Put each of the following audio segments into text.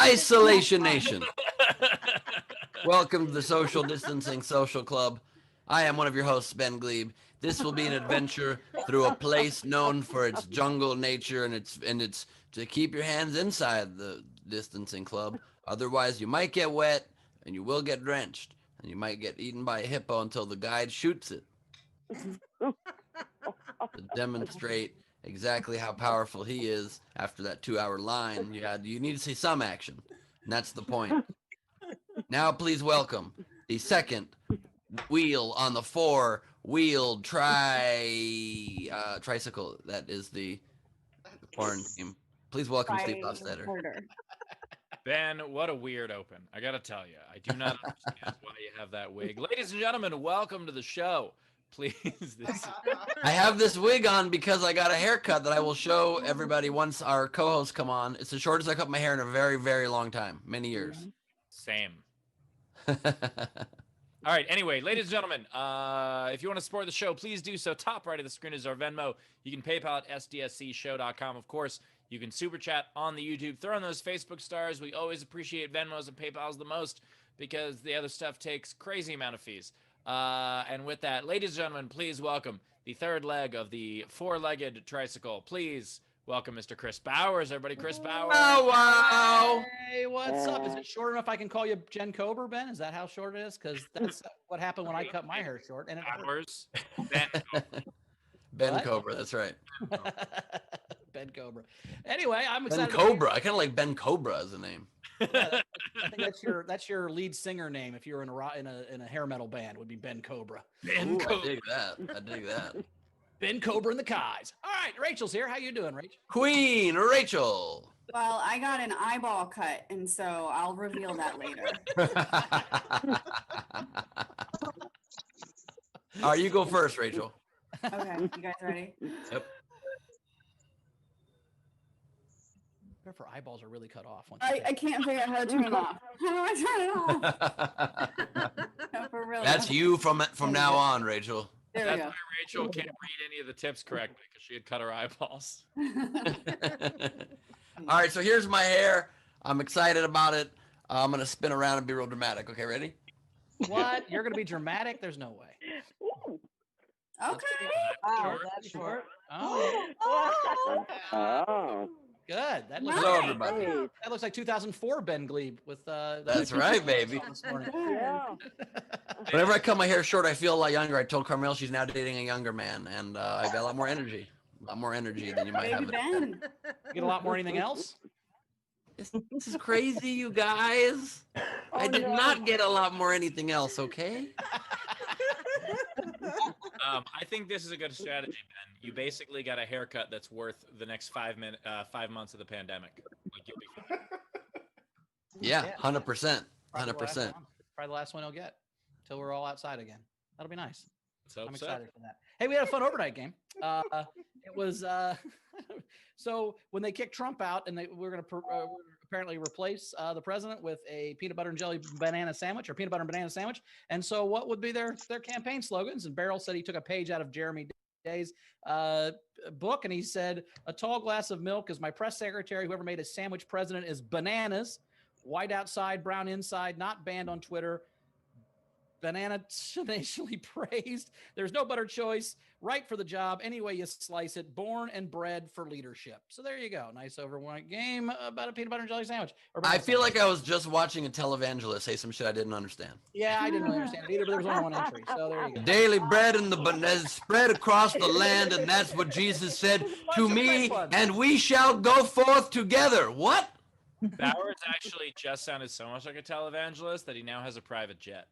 Isolation Nation. Welcome to the Social Distancing Social Club. I am one of your hosts, Ben Gleib. This will be an adventure through a place known for its jungle nature and its to keep your hands inside the distancing club. Otherwise, you might get wet and you will get drenched and you might get eaten by a hippo until the guide shoots it to demonstrate exactly how powerful he is after that 2-hour line. You need to see some action, and that's the point. Now, please welcome the second wheel on the four-wheeled tricycle. That is the foreign team. Please welcome Steve Hofstetter. Ben, what a weird open. I got to tell you, I do not understand why you have that wig. Ladies and gentlemen, welcome to the show. Please. I have this wig on because I got a haircut that I will show everybody once our co-hosts come on. It's the shortest I cut my hair in a very, very long time, many years. Same. All right. Anyway, ladies and gentlemen, if you want to support the show, please do so. Top right of the screen is our Venmo. You can PayPal at sdscshow.com. Of course, you can super chat on the YouTube. Throw in those Facebook stars. We always appreciate Venmos and PayPals the most because the other stuff takes crazy amount of fees. And with that, ladies and gentlemen, please welcome the third leg of the four-legged tricycle. Please welcome Mr. Chris Bowers. Everybody, Chris Bowers. Oh, wow. Hey, what's up? Is it short enough I can call you Jen Cobra, Ben? Is that how short it is? Because that's what happened when I cut my hair short. And Bowers. Ben Cobra. Ben Cobra, that's right. Ben Cobra. Anyway, I'm excited. Ben Cobra. I kind of like Ben Cobra as a name. Yeah, I think that's your lead singer name if you're in a hair metal band would be Ben Cobra. Ben Cobra. I dig that. Ben Cobra and the Kais. All right, Rachel's here. How you doing, Rachel? Queen Rachel. Well, I got an eyeball cut, and so I'll reveal that later. All right, you go first, Rachel. Okay, you guys ready? Yep. Her eyeballs are really cut off. I can't figure out how to turn it off. How do I turn it off? No, for real. That's you from now on, Rachel. There we That's go. why Rachel can't read any of the tips correctly because she had cut her eyeballs. All right, so here's my hair. I'm excited about it. I'm going to spin around and be real dramatic. Okay, ready? What? You're going to be dramatic? There's no way. Okay. Wow, that's short. Oh. Good. That looks Hello, everybody. That looks like 2004 Ben Gleib with That's right, baby. Yeah. Whenever I cut my hair short, I feel a lot younger. I told Carmel she's now dating a younger man, and I got a lot more energy. A lot more energy than you might Baby have. Ben. You get a lot more anything else? This is crazy, you guys. I did not get a lot more anything else, okay? I think this is a good strategy, Ben. You basically got a haircut that's worth the next 5 months of the pandemic. Like you'll be fine. Yeah, 100%. Probably 100%. the last one he'll get until we're all outside again. That'll be nice. So I'm excited for that. Hey, we had a fun overnight game. It was so when they kicked Trump out and we're going to apparently replace the president with a peanut butter and jelly banana sandwich or peanut butter and banana sandwich. And so what would be their campaign slogans? And Beryl said he took a page out of Jeremy Day's book and he said, "A tall glass of milk is my press secretary. Whoever made a sandwich president is bananas. White outside, brown inside, not banned on Twitter. Banana tenaciously praised. There's no better choice. Right for the job. Any way you slice it. Born and bred for leadership." So there you go. Nice overnight game about a peanut butter and jelly sandwich. I feel like I was just watching a televangelist say some shit I didn't understand. Yeah, I didn't really understand it either, but there was only one entry. So there you go. Daily bread and the banana spread across the land, and that's what Jesus said to me, and we shall go forth together. What? Bowers actually just sounded so much like a televangelist that he now has a private jet.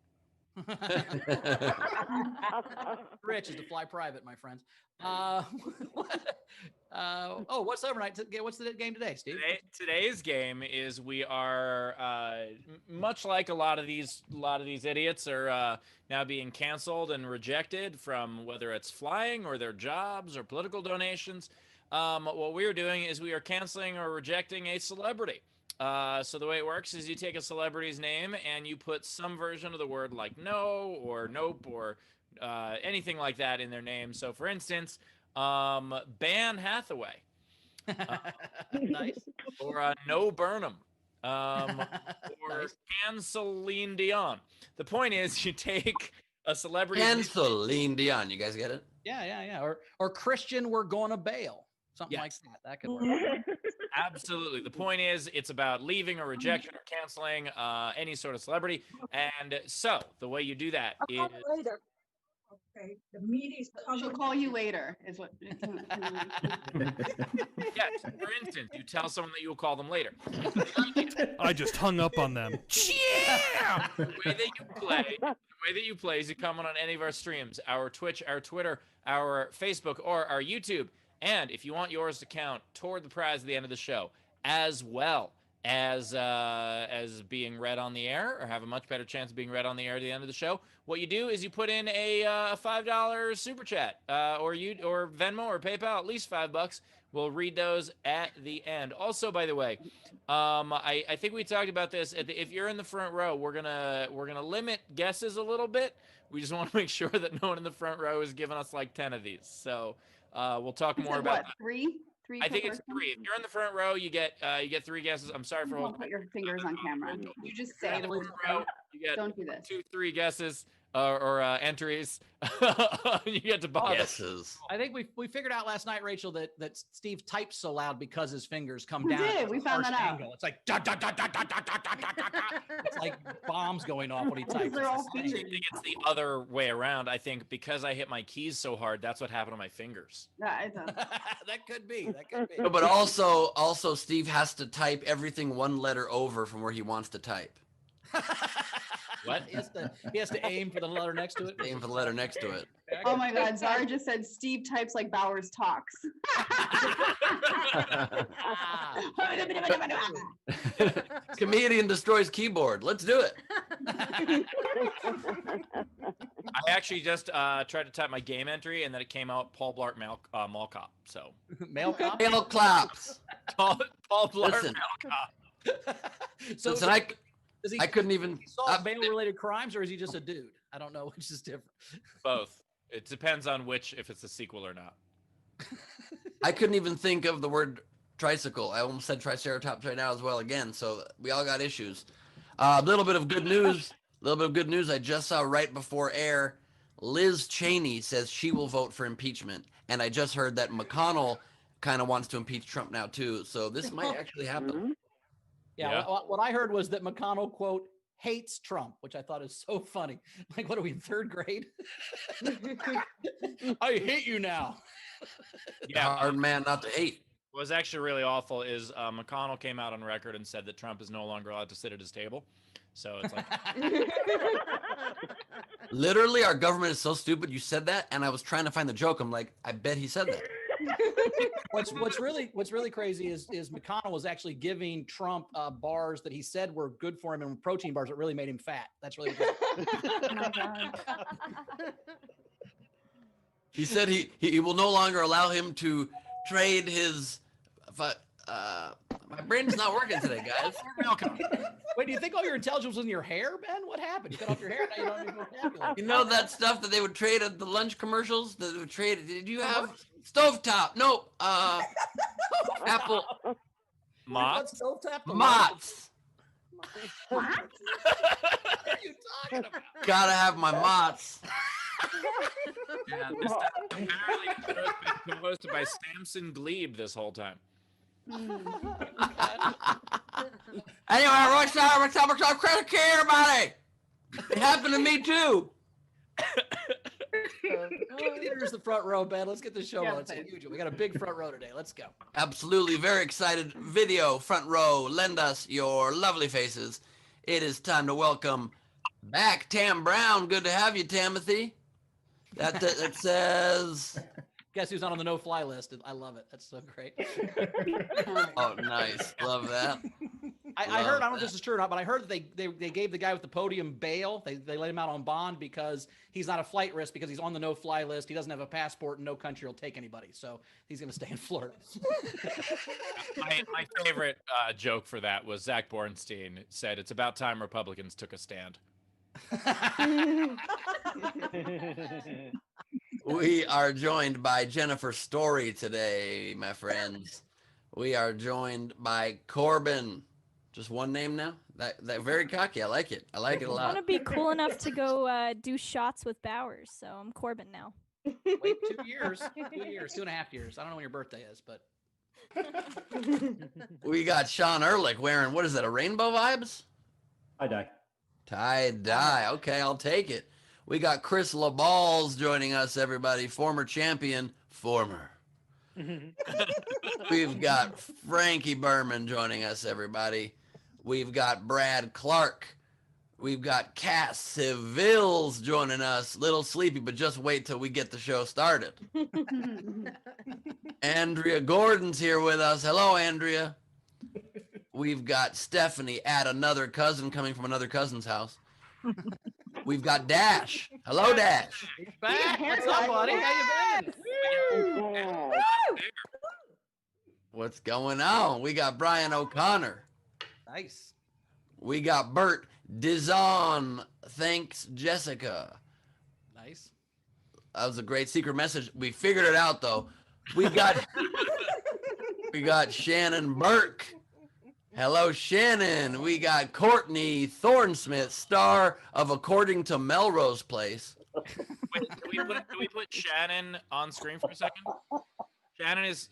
Rich is to fly private, my friends. What's overnight? What's the game today, Steve? Today's game is we are much like a lot of these idiots are now being canceled and rejected from whether it's flying or their jobs or political donations. What we are doing is we are canceling or rejecting a celebrity. So the way it works is you take a celebrity's name and you put some version of the word like no or nope or anything like that in their name. So for instance, Ban Hathaway. Nice. Or no Burnham. or Nice. can Celine Dion. The point is, you take a celebrity. And Celine Dion. You guys get it? Yeah. Or Christian, we're going to bail. Something like Yes. that. That could work. Absolutely. The point is, it's about leaving or rejection or canceling any sort of celebrity. And so the way you do that is I'll call it later. Okay, the meeting's She'll coming. call you later, is what. yes. For instance, you tell someone that you will call them later. I just hung up on them. Yeah. The way that you play is you comment on any of our streams, our Twitch, our Twitter, our Facebook, or our YouTube. And if you want yours to count toward the prize at the end of the show, as well as being read on the air, or have a much better chance of being read on the air at the end of the show, what you do is you put in a $5 super chat, or Venmo or PayPal, at least $5. We'll read those at the end. Also, by the way, I think we talked about this. If you're in the front row, we're gonna limit guesses a little bit. We just want to make sure that no one in the front row is giving us like 10 of these. So we'll talk more about that. Three? I think it's 3. If you're in the front row, you get 3 guesses. I'm sorry for Don't holding. put your fingers on camera. You just say In the the words. front row, you get Don't do this. 2, 3 guesses or entries. You get to buy. Guesses. I think we figured out last night, Rachel, that Steve types so loud because his fingers come We down. did. at We a found harsh that out. angle. It's like da, da, da, da, da, da, da, da, da, da. It's like bombs going off when he types. They're It's all insane. I think it's the other way around. I think because I hit my keys so hard, that's what happened to my fingers. Yeah, it's That could be. That could be. No, but also Steve has to type everything one letter over from where he wants to type. What? He has to aim for the letter next to it. Aim for the letter next to it. Oh my God, Zara just said Steve types like Bowers talks. Comedian destroys keyboard. Let's do it. I actually just tried to type my game entry, and then it came out Paul Blart Mall Cop. So Male cop. Male claps. Paul Blart Listen. Mall Cop. So Listen, does he, I couldn't even. he solve bail-related crimes, or is he just a dude? I don't know which is different. Both. It depends on if it's a sequel or not. I couldn't even think of the word tricycle. I almost said triceratops right now as well again. So we all got issues. A little bit of good news. I just saw right before air. Liz Cheney says she will vote for impeachment, and I just heard that McConnell kind of wants to impeach Trump now too. So this might actually happen. Yeah. Yeah. What I heard was that McConnell, quote, hates Trump, which I thought is so funny. Like, what are we in 3rd grade? I hate you now. Yeah. Hard man not to hate. What was actually really awful is McConnell came out on record and said that Trump is no longer allowed to sit at his table. So it's like, Literally, our government is so stupid. You said that, and I was trying to find the joke. I'm like, I bet he said that. What's really crazy is McConnell was actually giving Trump bars that he said were good for him, and protein bars that really made him fat. That's really good. Oh my God. He said he will no longer allow him to trade his. My brain's not working today, guys. Wait, do you think all your intelligence was in your hair, Ben? What happened? You cut off your hair, now you don't have any vocabulary. You know that stuff that they would trade at the lunch commercials? That they would trade. Did you have stovetop? No. Apple Mott's? Mott's. What are you talking about? Gotta have my Mott's. Yeah, this apparently has been composed by Samson Gleib this whole time. Anyway, what's up, credit care, everybody? It happened to me too. Here's the front row, Ben. Let's get the show Yeah, on. It's a huge one. We got a big front row today. Let's go. Absolutely, very excited. Video, front row, lend us your lovely faces. It is time to welcome back Tam Brown. Good to have you, Timothy. That says. Guess who's not on the no-fly list? I love it. That's so great. Oh, nice. Love that. I heard, I don't know if this is true or not, but I heard that they gave the guy with the podium bail. They let him out on bond because he's not a flight risk, because he's on the no-fly list. He doesn't have a passport, and no country will take anybody. So he's going to stay in Florida. My favorite joke for that was Zach Bornstein said, "It's about time Republicans took a stand." We are joined by Jennifer Story today, my friends. We are joined by Corbin. Just one name now? That very cocky. I like it. I like it a I lot. want to be cool enough to go do shots with Bowers, so I'm Corbin now. Wait 2 years. 2 years. 2.5 years. I don't know when your birthday is, but. We got Sean Ehrlich wearing, what is that, a rainbow vibes? Tie-dye. Tie-dye. Okay, I'll take it. We got Chris LaBalls joining us, everybody. Former champion. Former. We've got Frankie Berman joining us, everybody. We've got Brad Clark. We've got Cass Seville's joining us. Little sleepy, but just wait till we get the show started. Andrea Gordon's here with us. Hello, Andrea. We've got Stephanie at another cousin coming from another cousin's house. We've got Dash. Hello, Dash. Back. What's up, buddy? How you been? What's going on? We got Brian O'Connor. Nice. We got Bert Dizon. Thanks, Jessica. Nice. That was a great secret message. We figured it out, though. We got Shannon Burke. Hello, Shannon. We got Courtney Thornsmith, star of According to Melrose Place. Wait, can we put Shannon on screen for a second?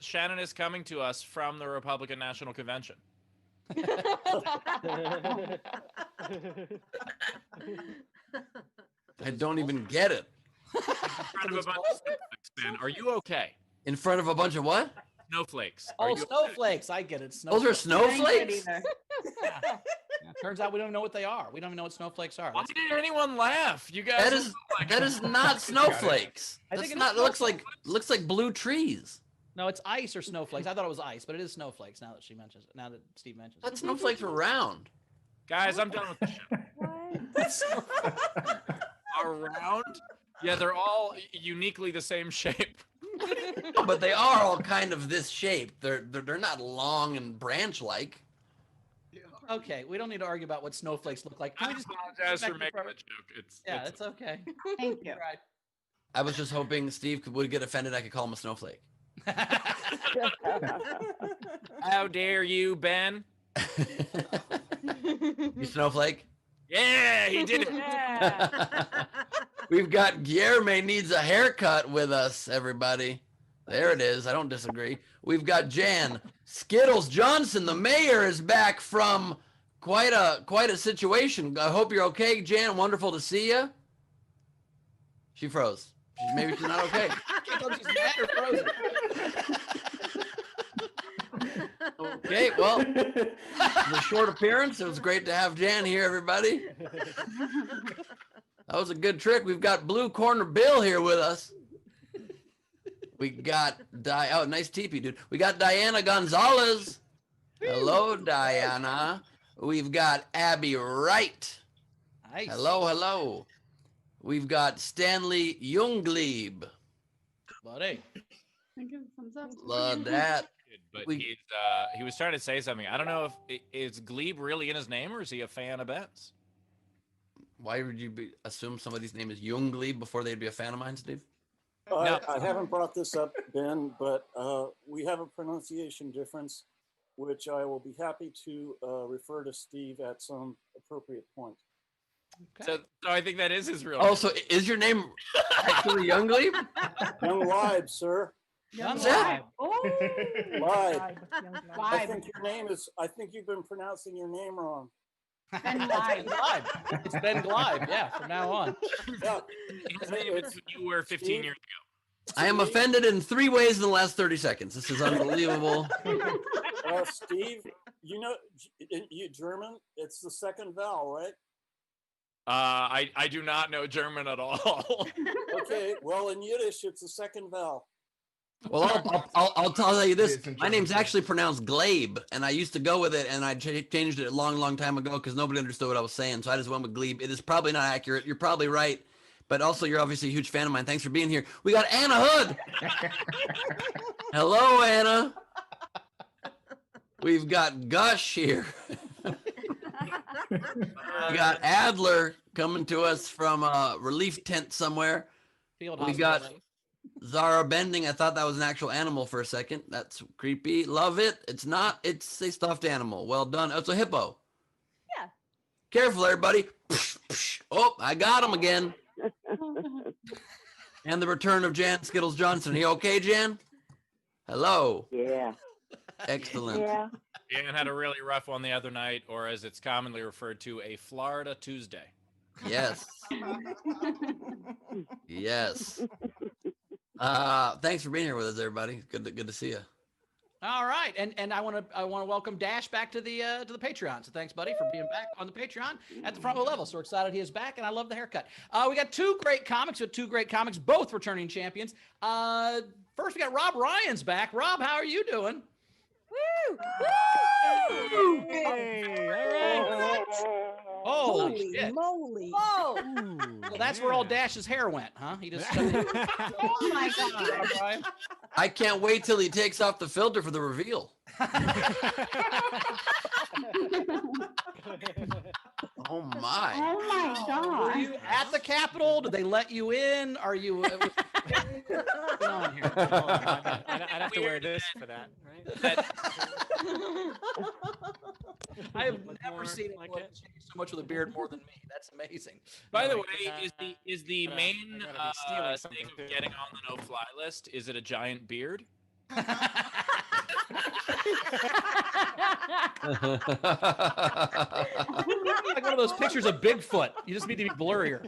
Shannon is coming to us from the Republican National Convention. I don't even get it. In front of a bunch of snowflakes, Ben. Are you okay? In front of a bunch of what? Snowflakes. Oh, snowflakes. I get it. Those are Snowflakes. snowflakes? Yeah. Turns out we don't know what they are. We don't even know what snowflakes are. Why did anyone laugh? You guys. That is not snowflakes. I That's think not. it's It looks like blue trees. No, it's ice or snowflakes. I thought it was ice, but it is snowflakes. Now that she mentions it. Now that Steve mentions That it. snowflakes are round. Guys, I'm done with the show. Around? Yeah, they're all uniquely the same shape. But they are all kind of this shape. They're not long and branch-like. Okay, we don't need to argue about what snowflakes look like. Can I we just apologize for back making to- the joke. Yeah, it's it's okay. Thank you. Right. I was just hoping Steve would get offended. I could call him a snowflake. How dare you, Ben? You snowflake? Yeah, he did it. Yeah. We've got Guillerme needs a haircut with us, everybody. There it is. I don't disagree. We've got Jan Skittles Johnson. The mayor is back from quite a situation. I hope you're okay, Jan. Wonderful to see you. She froze. Maybe she's not okay. Can't tell if she's mad or frozen. Okay, well, the short appearance. It was great to have Jan here, everybody. That was a good trick. We've got Blue Corner Bill here with us. We got oh, nice teepee, dude. We got Diana Gonzalez. Hello, Diana. We've got Abby Wright. Nice. Hello. We've got Stanley Jungleib. Buddy. I give a thumbs up. Love that. But We- he was trying to say something. I don't know if is Gleib really in his name or is he a fan of Ben's? Why would you assume somebody's name is Jungleib before they'd be a fan of mine, Steve? No. I haven't brought this up, Ben, but we have a pronunciation difference, which I will be happy to refer to Steve at some appropriate point. So I think that is his real Oh, so is your name actually Jungleib? Young Live, sir. Young Zach. Live. Live. I Live. think your name is, I think you've been pronouncing your name wrong. It's Ben Gleib. It's Ben Gleib. Yeah, from now on. Yeah. His name is who you were 15 years ago. I am offended in 3 ways in the last 30 seconds. This is unbelievable. Steve, you know, you German, it's the second vowel, right? I do not know German at all. Okay, well, in Yiddish, it's the second vowel. Well, I'll tell you this. My name's actually pronounced Gleib, and I used to go with it, and I changed it a long time ago because nobody understood what I was saying, so I just went with Gleib. It is probably not accurate. You're probably right, but also you're obviously a huge fan of mine. Thanks for being here. We got Anna Hood. Hello, Anna. We've got Gush here. We got Adler coming to us from a relief tent somewhere. Field We hospital. got- Zara Bending, I thought that was an actual animal for a second. That's creepy. Love it. It's not. It's a stuffed animal. Well done. Oh, it's a hippo. Yeah. Careful, everybody. Oh, I got him again. And the return of Jan Skittles Johnson. Are you okay, Jan? Hello. Yeah. Excellent. Yeah. Jan had a really rough one the other night, or as it's commonly referred to, a Florida Tuesday. Yes. Yes. Thanks for being here with us, everybody. Good to see you. All right, and I want to welcome Dash back to the Patreon. So thanks, buddy, for being back on the Patreon at the front row level. So we're excited he is back, and I love the haircut. We got two great comics, both returning champions. First, we got Rob Ryan's back. Rob, how are you doing? Woo! Woo! Hey, all right. Holy Holy shit! moly. Whoa! Well, that's where all Dash's hair went, huh? He just. Oh my God. Rob Ryan. I can't wait till he takes off the filter for the reveal. Oh my. Oh my Were God. you at the Capitol? Did they let you in? Are you? What's going on here? I'd have to wear this for that, right? I have Look never more seen like anyone it. change so much with a beard more than me. That's amazing. By the No, way, is the I main gotta be stealing thing something, of too. getting on the no-fly list? Is it a giant beard? Like one of those pictures of Bigfoot. You just need to be blurrier.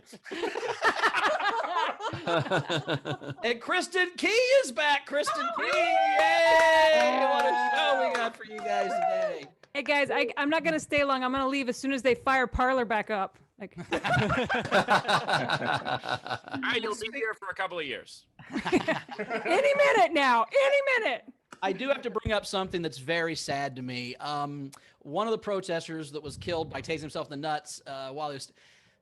And Kristen Key is back. Kristen Key. Yay! What a show we got for you guys today. Hey guys, I'm not gonna stay long. I'm gonna leave as soon as they fire Parlor back up. Like, All right, you'll be here for a couple of years. any minute now, any minute. I do have to bring up something that's very sad to me. One of the protesters that was killed by tasing himself in the nuts while he was,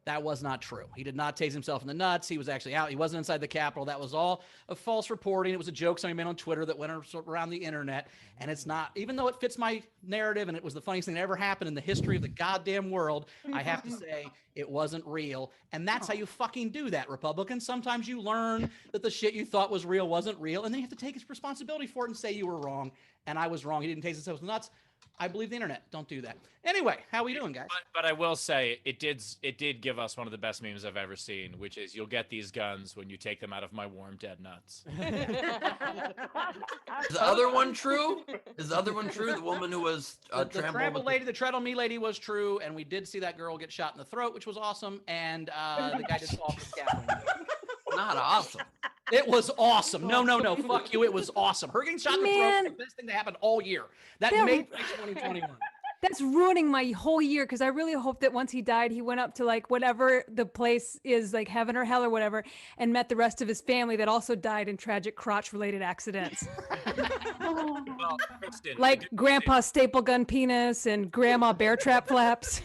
that was not true. He did not tase himself in the nuts. He was actually out. He wasn't inside the Capitol. That was all a false reporting. It was a joke somebody made on Twitter that went around the internet. And it's not, even though it fits my narrative and it was the funniest thing that ever happened in the history of the goddamn world, I have to say it wasn't real. And that's how you fucking do that, Republicans. Sometimes you learn that the shit you thought was real wasn't real, and then you have to take responsibility for it and say you were wrong. And I was wrong. He didn't tase himself in the nuts. I believe the internet. Don't do that. Anyway, how we doing, guys? But I will say it did give us one of the best memes I've ever seen, which is you'll get these guns when you take them out of my warm dead nuts. Is the other one true? Is the other one true? The woman who was The trampled trample with lady, the treadle me lady was true, and we did see that girl get shot in the throat, which was awesome. And the guy did fall off the scaffolding. Not awesome. It was awesome. No, fuck you. It was awesome. Her getting shot in the throat Man. was the best thing that happened all year. That That- made 2021. That's ruining my whole year because I really hope that once he died, he went up to like whatever the place is, like heaven or hell or whatever, and met the rest of his family that also died in tragic crotch-related accidents, Well, Kristin, like the good news Grandpa Staple Gun Penis and Grandma Bear Trap Flaps.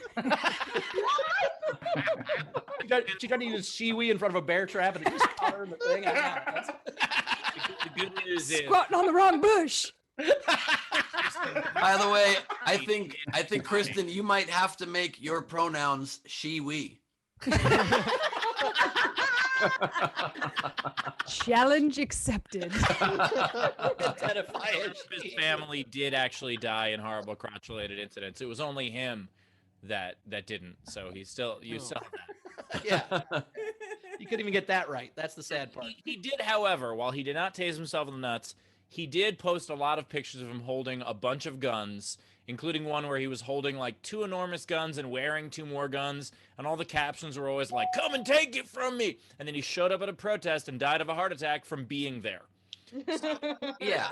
She tried to use shiwi in front of a bear trap and it just caught her in the thing. the good news is Squatting on the wrong bush. By the way, I think Kristen, you might have to make your pronouns she we. Challenge accepted. Identify as his she. family did actually die in horrible crotch-related incidents. It was only him that didn't. So you still have that. Yeah. You couldn't even get that right. That's the sad part. He did, however, while he did not tase himself in the nuts, he did post a lot of pictures of him holding a bunch of guns, including one where he was holding like 2 enormous guns and wearing 2 more guns, and all the captions were always like, "Come and take it from me!" And then he showed up at a protest and died of a heart attack from being there. Yeah.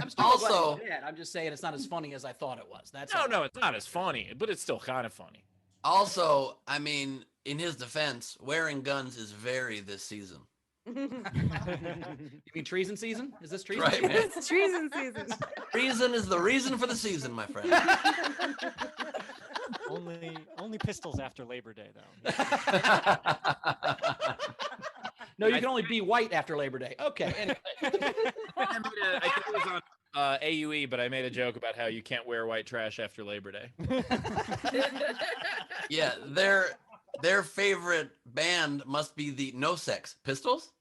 I'm still Also- glad he did. I'm just saying it's not as funny as I thought it was. That's No, it's not as funny, but it's still kind of funny. Also, I mean, in his defense, wearing guns is very this season. You mean treason season? Is this treason? Right, man. It's treason season. Reason is the reason for the season, my friend. Only pistols after Labor Day, though. No, you can only be white after Labor Day. Okay. Anyway. I think it was on AUE, but I made a joke about how you can't wear white trash after Labor Day. Yeah, their favorite band must be the No Sex Pistols.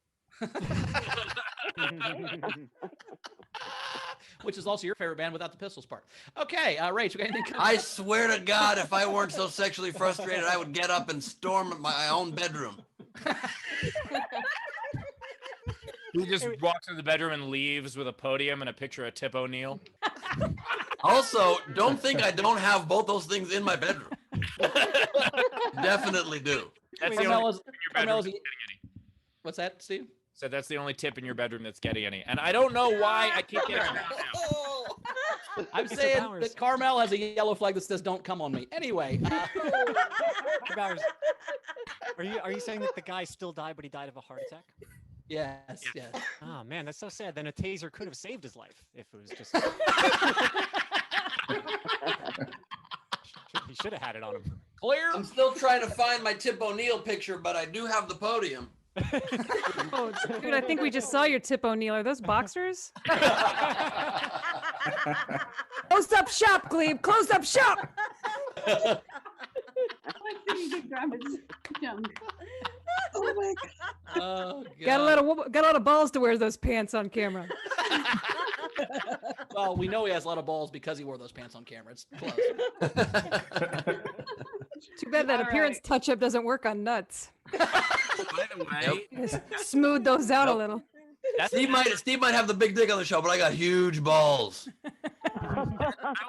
Which is also your favorite band without the Pistols part. Okay, Rach, you got anything? I swear to God, if I weren't so sexually frustrated, I would get up and storm my own bedroom. He just walks into the bedroom and leaves with a podium and a picture of Tip O'Neill. Also, don't think I don't have both those things in my bedroom. Definitely do. That's the only Carmela's- tip in your bedroom Carmela's- that's getting any. What's that, Steve? So that's the only tip in your bedroom that's getting any. And I don't know why I keep getting that now. I'm Mr. saying Bowers. that Carmel has a yellow flag that says "Don't come on me." Anyway, Mr. Bowers, are you saying that the guy still died, but he died of a heart attack? yes. Oh man, that's so sad. Then a taser could have saved his life if it was just. He should have had it on him. Clear. I'm still trying to find my Tip O'Neill picture, but I do have the podium. Oh, dude, I think we just saw your Tip O'Neill. Are those boxers? Close up shop, Gleib. Close up shop. I think you could grab his junk. Oh my God. Oh, God. Got a lot of balls to wear those pants on camera. Well, we know he has a lot of balls because he wore those pants on camera. It's close. Too bad that All appearance right. touch-up doesn't work on nuts. By the way, Just smooth those out a little. Steve might have the big dick on the show, but I got huge balls. I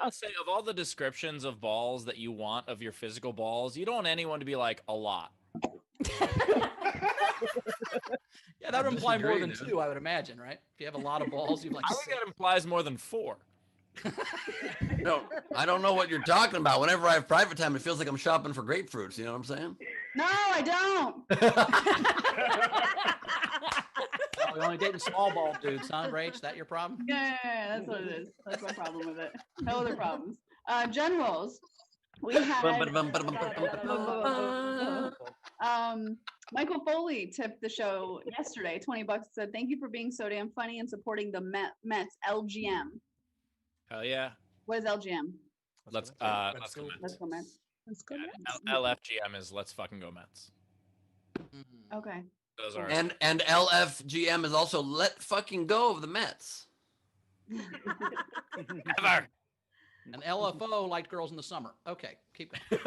would say of all the descriptions of balls that you want of your physical balls, you don't want anyone to be like a lot. Yeah, that would imply more disagree, than dude. 2, I would imagine, right? If you have a lot of balls, you'd like. I think that implies more than 4. No, I don't know what you're talking about. Whenever I have private time, it feels like I'm shopping for grapefruits. You know what I'm saying? No, I don't. Oh, you're only dating small ball dudes, huh, Rach? That your problem? Yeah, that's what it is. That's my problem with it. No other problems. Generals, we had Michael Foley tipped the show yesterday, $20, said, "Thank you for being so damn funny and supporting the Mets LGM." Hell yeah. What is LGM? Let's go Let's Mets. go Mets. Let's go. LFGM is let's fucking go Mets. Okay. Those are And LFGM is also let fucking go of the Mets. Never. And LFO liked girls in the summer. Okay, keep going.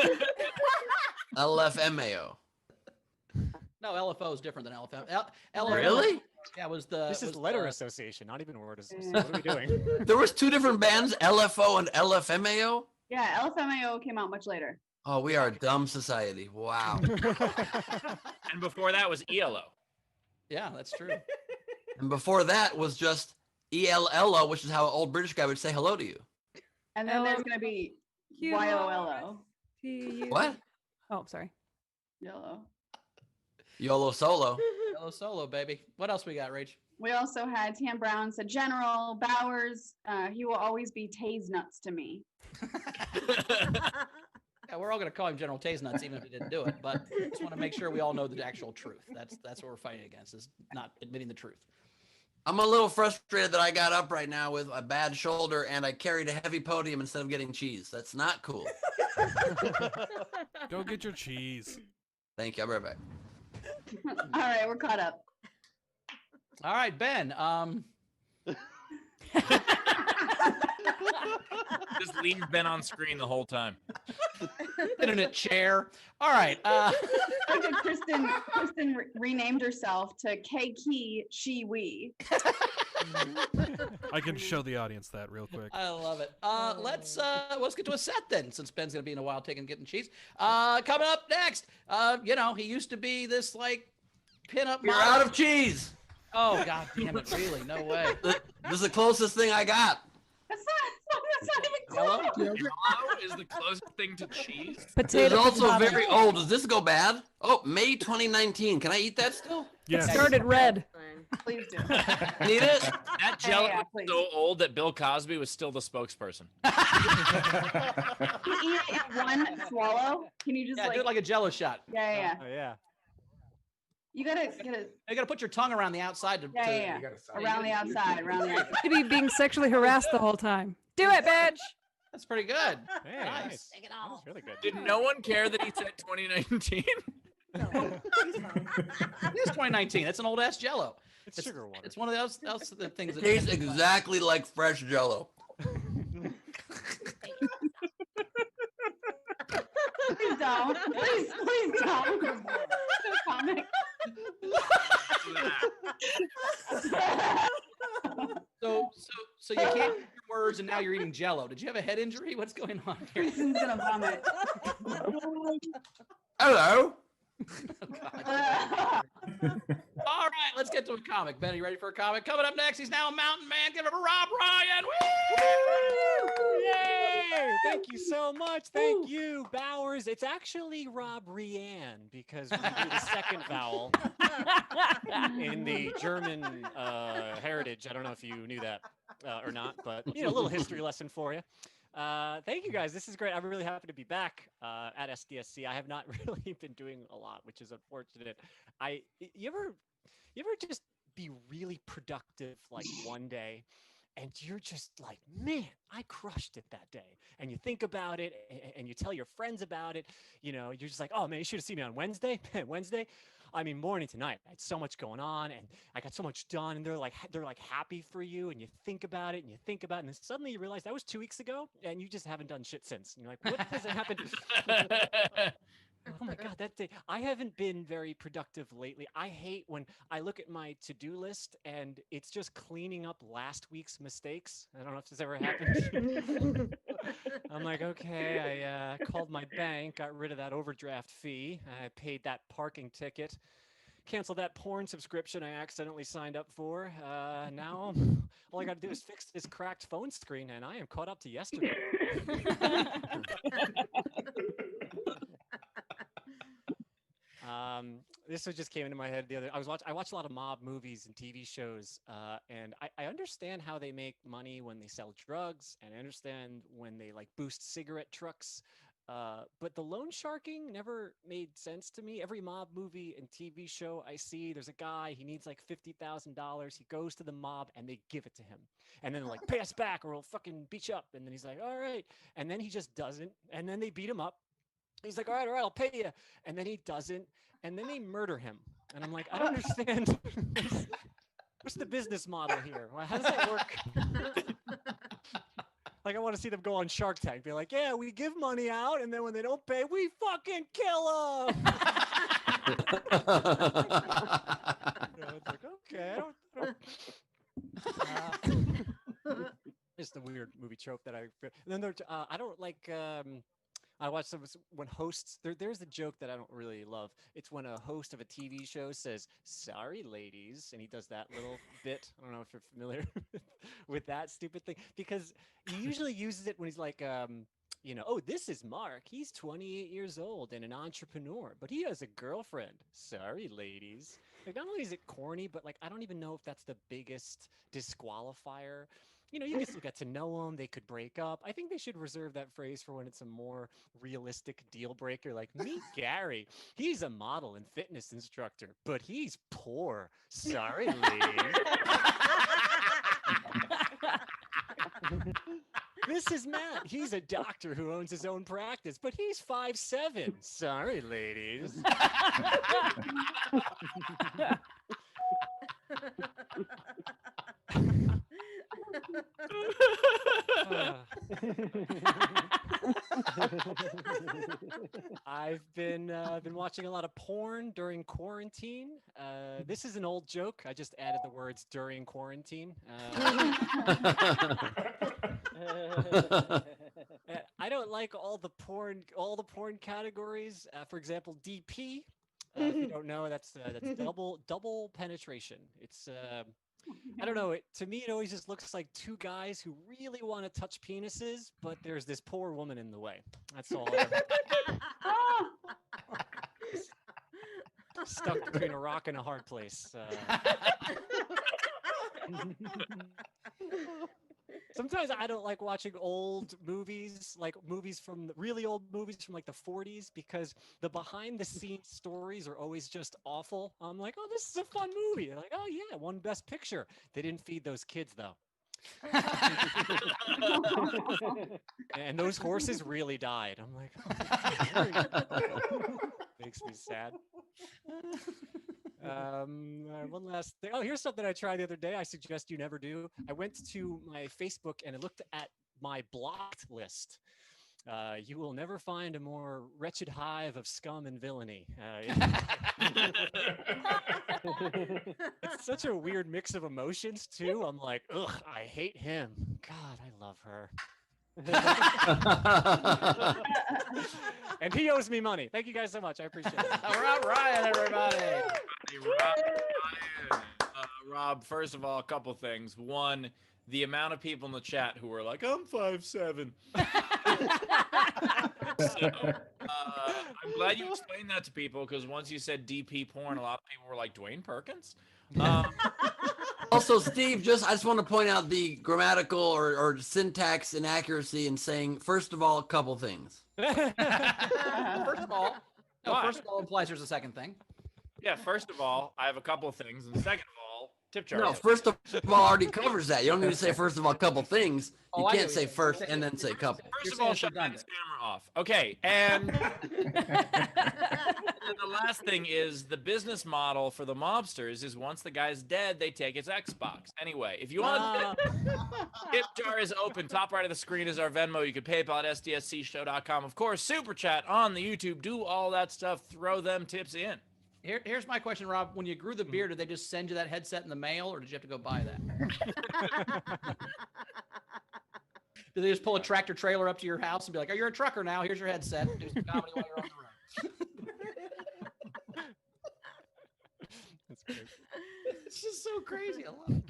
LFMAO. No, LFO is different than LFM. LFO, Really? Yeah, was the. This is was letter the- association, not even word association. What are we doing? There was 2 different bands, LFO and LFMAO. Yeah, LFMAO came out much later. Oh, we are a dumb society. Wow. And before that was ELO. Yeah, that's true. And before that was just ELLO, which is how an old British guy would say hello to you. And then there's going to be YOLO. What? Oh, sorry. YOLO. YOLO solo. Hello, solo, baby. What else we got, Rach? We also had Tam Brown said, "General Bowers, he will always be Tase nuts to me." Yeah, we're all going to call him General Tase Nuts, even if he didn't do it. But just want to make sure we all know the actual truth. That's what we're fighting against, is not admitting the truth. I'm a little frustrated that I got up right now with a bad shoulder and I carried a heavy podium instead of getting cheese. That's not cool. Go get your cheese. Thank you. I'll be right back. All right, we're caught up. All right, Ben. Just leave Ben on screen the whole time. Internet chair. All right. Look at Kristin renamed herself to K-Key She We. I can show the audience that real quick. I love it. Let's get to a set then, since Ben's gonna be in a while getting cheese. Coming up next, he used to be this like pinup. You're model. out of cheese. Oh God damn it! Really? No way. This is the closest thing I got. That's not even Hello? close. Yellow is the closest thing to cheese. It's Potato. also potato. very old. Does this go bad? Oh, May 2019. Can I eat that still? Yes. Started red. Please do. Need it? That jello Yeah, was please. so old that Bill Cosby was still the spokesperson. Can you eat it in one swallow? Can you just Yeah, do it like a Jello shot. yeah. Oh yeah. You gotta get it. You gotta put your tongue around the outside to. Yeah. Around the outside, around the outside. Should be being sexually harassed the whole time. Do it, bitch. That's pretty good. Hey, Nice. nice. That was really good. Did no one care that he said 2019? It is 2019. That's an old ass Jello. It's sugar water. It's one of those the things that Tastes exactly like fresh Jello. Please don't. Please don't. Comic. So you can't hear your words, and now you're eating Jello. Did you have a head injury? What's going on here? Kristen's gonna vomit. Hello. All right, let's get to a comic. Ben, are you ready for a comic? Coming up next, he's now a mountain man. Give it to Rob Ryan. Woo! Yay! Thank you so much. Thank you, Bowers. It's actually Rob Rian because we do the second vowel in the German heritage. I don't know if you knew that or not, but a little history lesson for you. Thank you guys. This is great. I'm really happy to be back at SDSC. I have not really been doing a lot, which is unfortunate. You ever just be really productive like one day and you're just like, man, I crushed it that day. And you think about it and you tell your friends about it. You're just like, oh man, you should have seen me on Wednesday. Morning to night. I had so much going on and I got so much done, and they're like happy for you, and you think about it and and then suddenly you realize that was 2 weeks ago and you just haven't done shit since. And you're like, what has happened? Oh my God, that day. I haven't been very productive lately. I hate when I look at my to-do list and it's just cleaning up last week's mistakes. I don't know if this ever happened. I'm like, okay, I called my bank, got rid of that overdraft fee. I paid that parking ticket, canceled that porn subscription I accidentally signed up for. Now, all I got to do is fix this cracked phone screen, and I am caught up to yesterday. This just came into my head the other. I watch a lot of mob movies and TV shows, and I understand how they make money when they sell drugs, and I understand when they boost cigarette trucks. But the loan sharking never made sense to me. Every mob movie and TV show I see, there's a guy, he needs $50,000. He goes to the mob and they give it to him. And then they're like, pay us back or we'll fucking beat you up. And then he's like, all right. And then he just doesn't. And then they beat him up. He's like, all right, I'll pay you. And then he doesn't. And then they murder him. And I'm like, I don't understand. What's the business model here? How does that work? I want to see them go on Shark Tank. Be like, yeah, we give money out, and then when they don't pay, we fucking kill them. It's like, okay, I don't it's the weird movie trope that and then I don't like. I watch some when hosts. There's a joke that I don't really love. It's when a host of a TV show says, "Sorry, ladies," and he does that little bit. I don't know if you're familiar with that stupid thing, because he usually uses it when he's like, oh, this is Mark. He's 28 years old and an entrepreneur, but he has a girlfriend. Sorry, ladies. Not only is it corny, but I don't even know if that's the biggest disqualifier. You can still get to know them. They could break up. I think they should reserve that phrase for when it's a more realistic deal breaker. Like, meet Gary. He's a model and fitness instructor, but he's poor. Sorry, ladies. This is Matt. He's a doctor who owns his own practice, but he's 5'7". Sorry, ladies. I've been watching a lot of porn during quarantine. This is an old joke. I just added the words "during quarantine." I don't like all the porn categories. For example, DP. If you don't know, that's double penetration. It's I don't know. To me, it always just looks like two guys who really want to touch penises, but there's this poor woman in the way. That's all. Stuck between a rock and a hard place. Sometimes I don't like watching old movies, really old movies from the 40s, because the behind the scenes stories are always just awful. I'm like, oh, this is a fun movie. They're like, oh yeah, won Best Picture. They didn't feed those kids though. And those horses really died. I'm like, oh, makes me sad. One last thing. Oh, here's something I tried the other day. I suggest you never do. I went to my Facebook and I looked at my blocked list. You will never find a more wretched hive of scum and villainy. It's such a weird mix of emotions too. I'm like, ugh, I hate him. God, I love her. And he owes me money. Thank you guys so much. I appreciate it. All right, Ryan, everybody. Rob, first of all, a couple things. One, the amount of people in the chat who were like, I'm 5'7". So, I'm glad you explained that to people, because once you said DP porn, a lot of people were like, Dwayne Perkins? Also, Steve, I just want to point out the grammatical or syntax inaccuracy in saying, first of all, a couple things. First of all, implies there's a second thing. Yeah, first of all, I have a couple of things. And second of all, tip jar. No, first of all already covers that. You don't need to say first of all, a couple things. You can't say first and then say couple. First of all, shut that camera off. Okay, and the last thing is the business model for the mobsters is once the guy's dead, they take his Xbox. Anyway, if you want to, tip jar is open. Top right of the screen is our Venmo. You can PayPal at sdscshow.com. Of course, Super Chat on the YouTube. Do all that stuff. Throw them tips in. Here's my question, Rob. When you grew the beard, did they just send you that headset in the mail, or did you have to go buy that? Did they just pull a tractor trailer up to your house and be like, "Oh, you're a trucker now. Here's your headset. Do some comedy while you're on the road." That's great. It's just so crazy. I love it.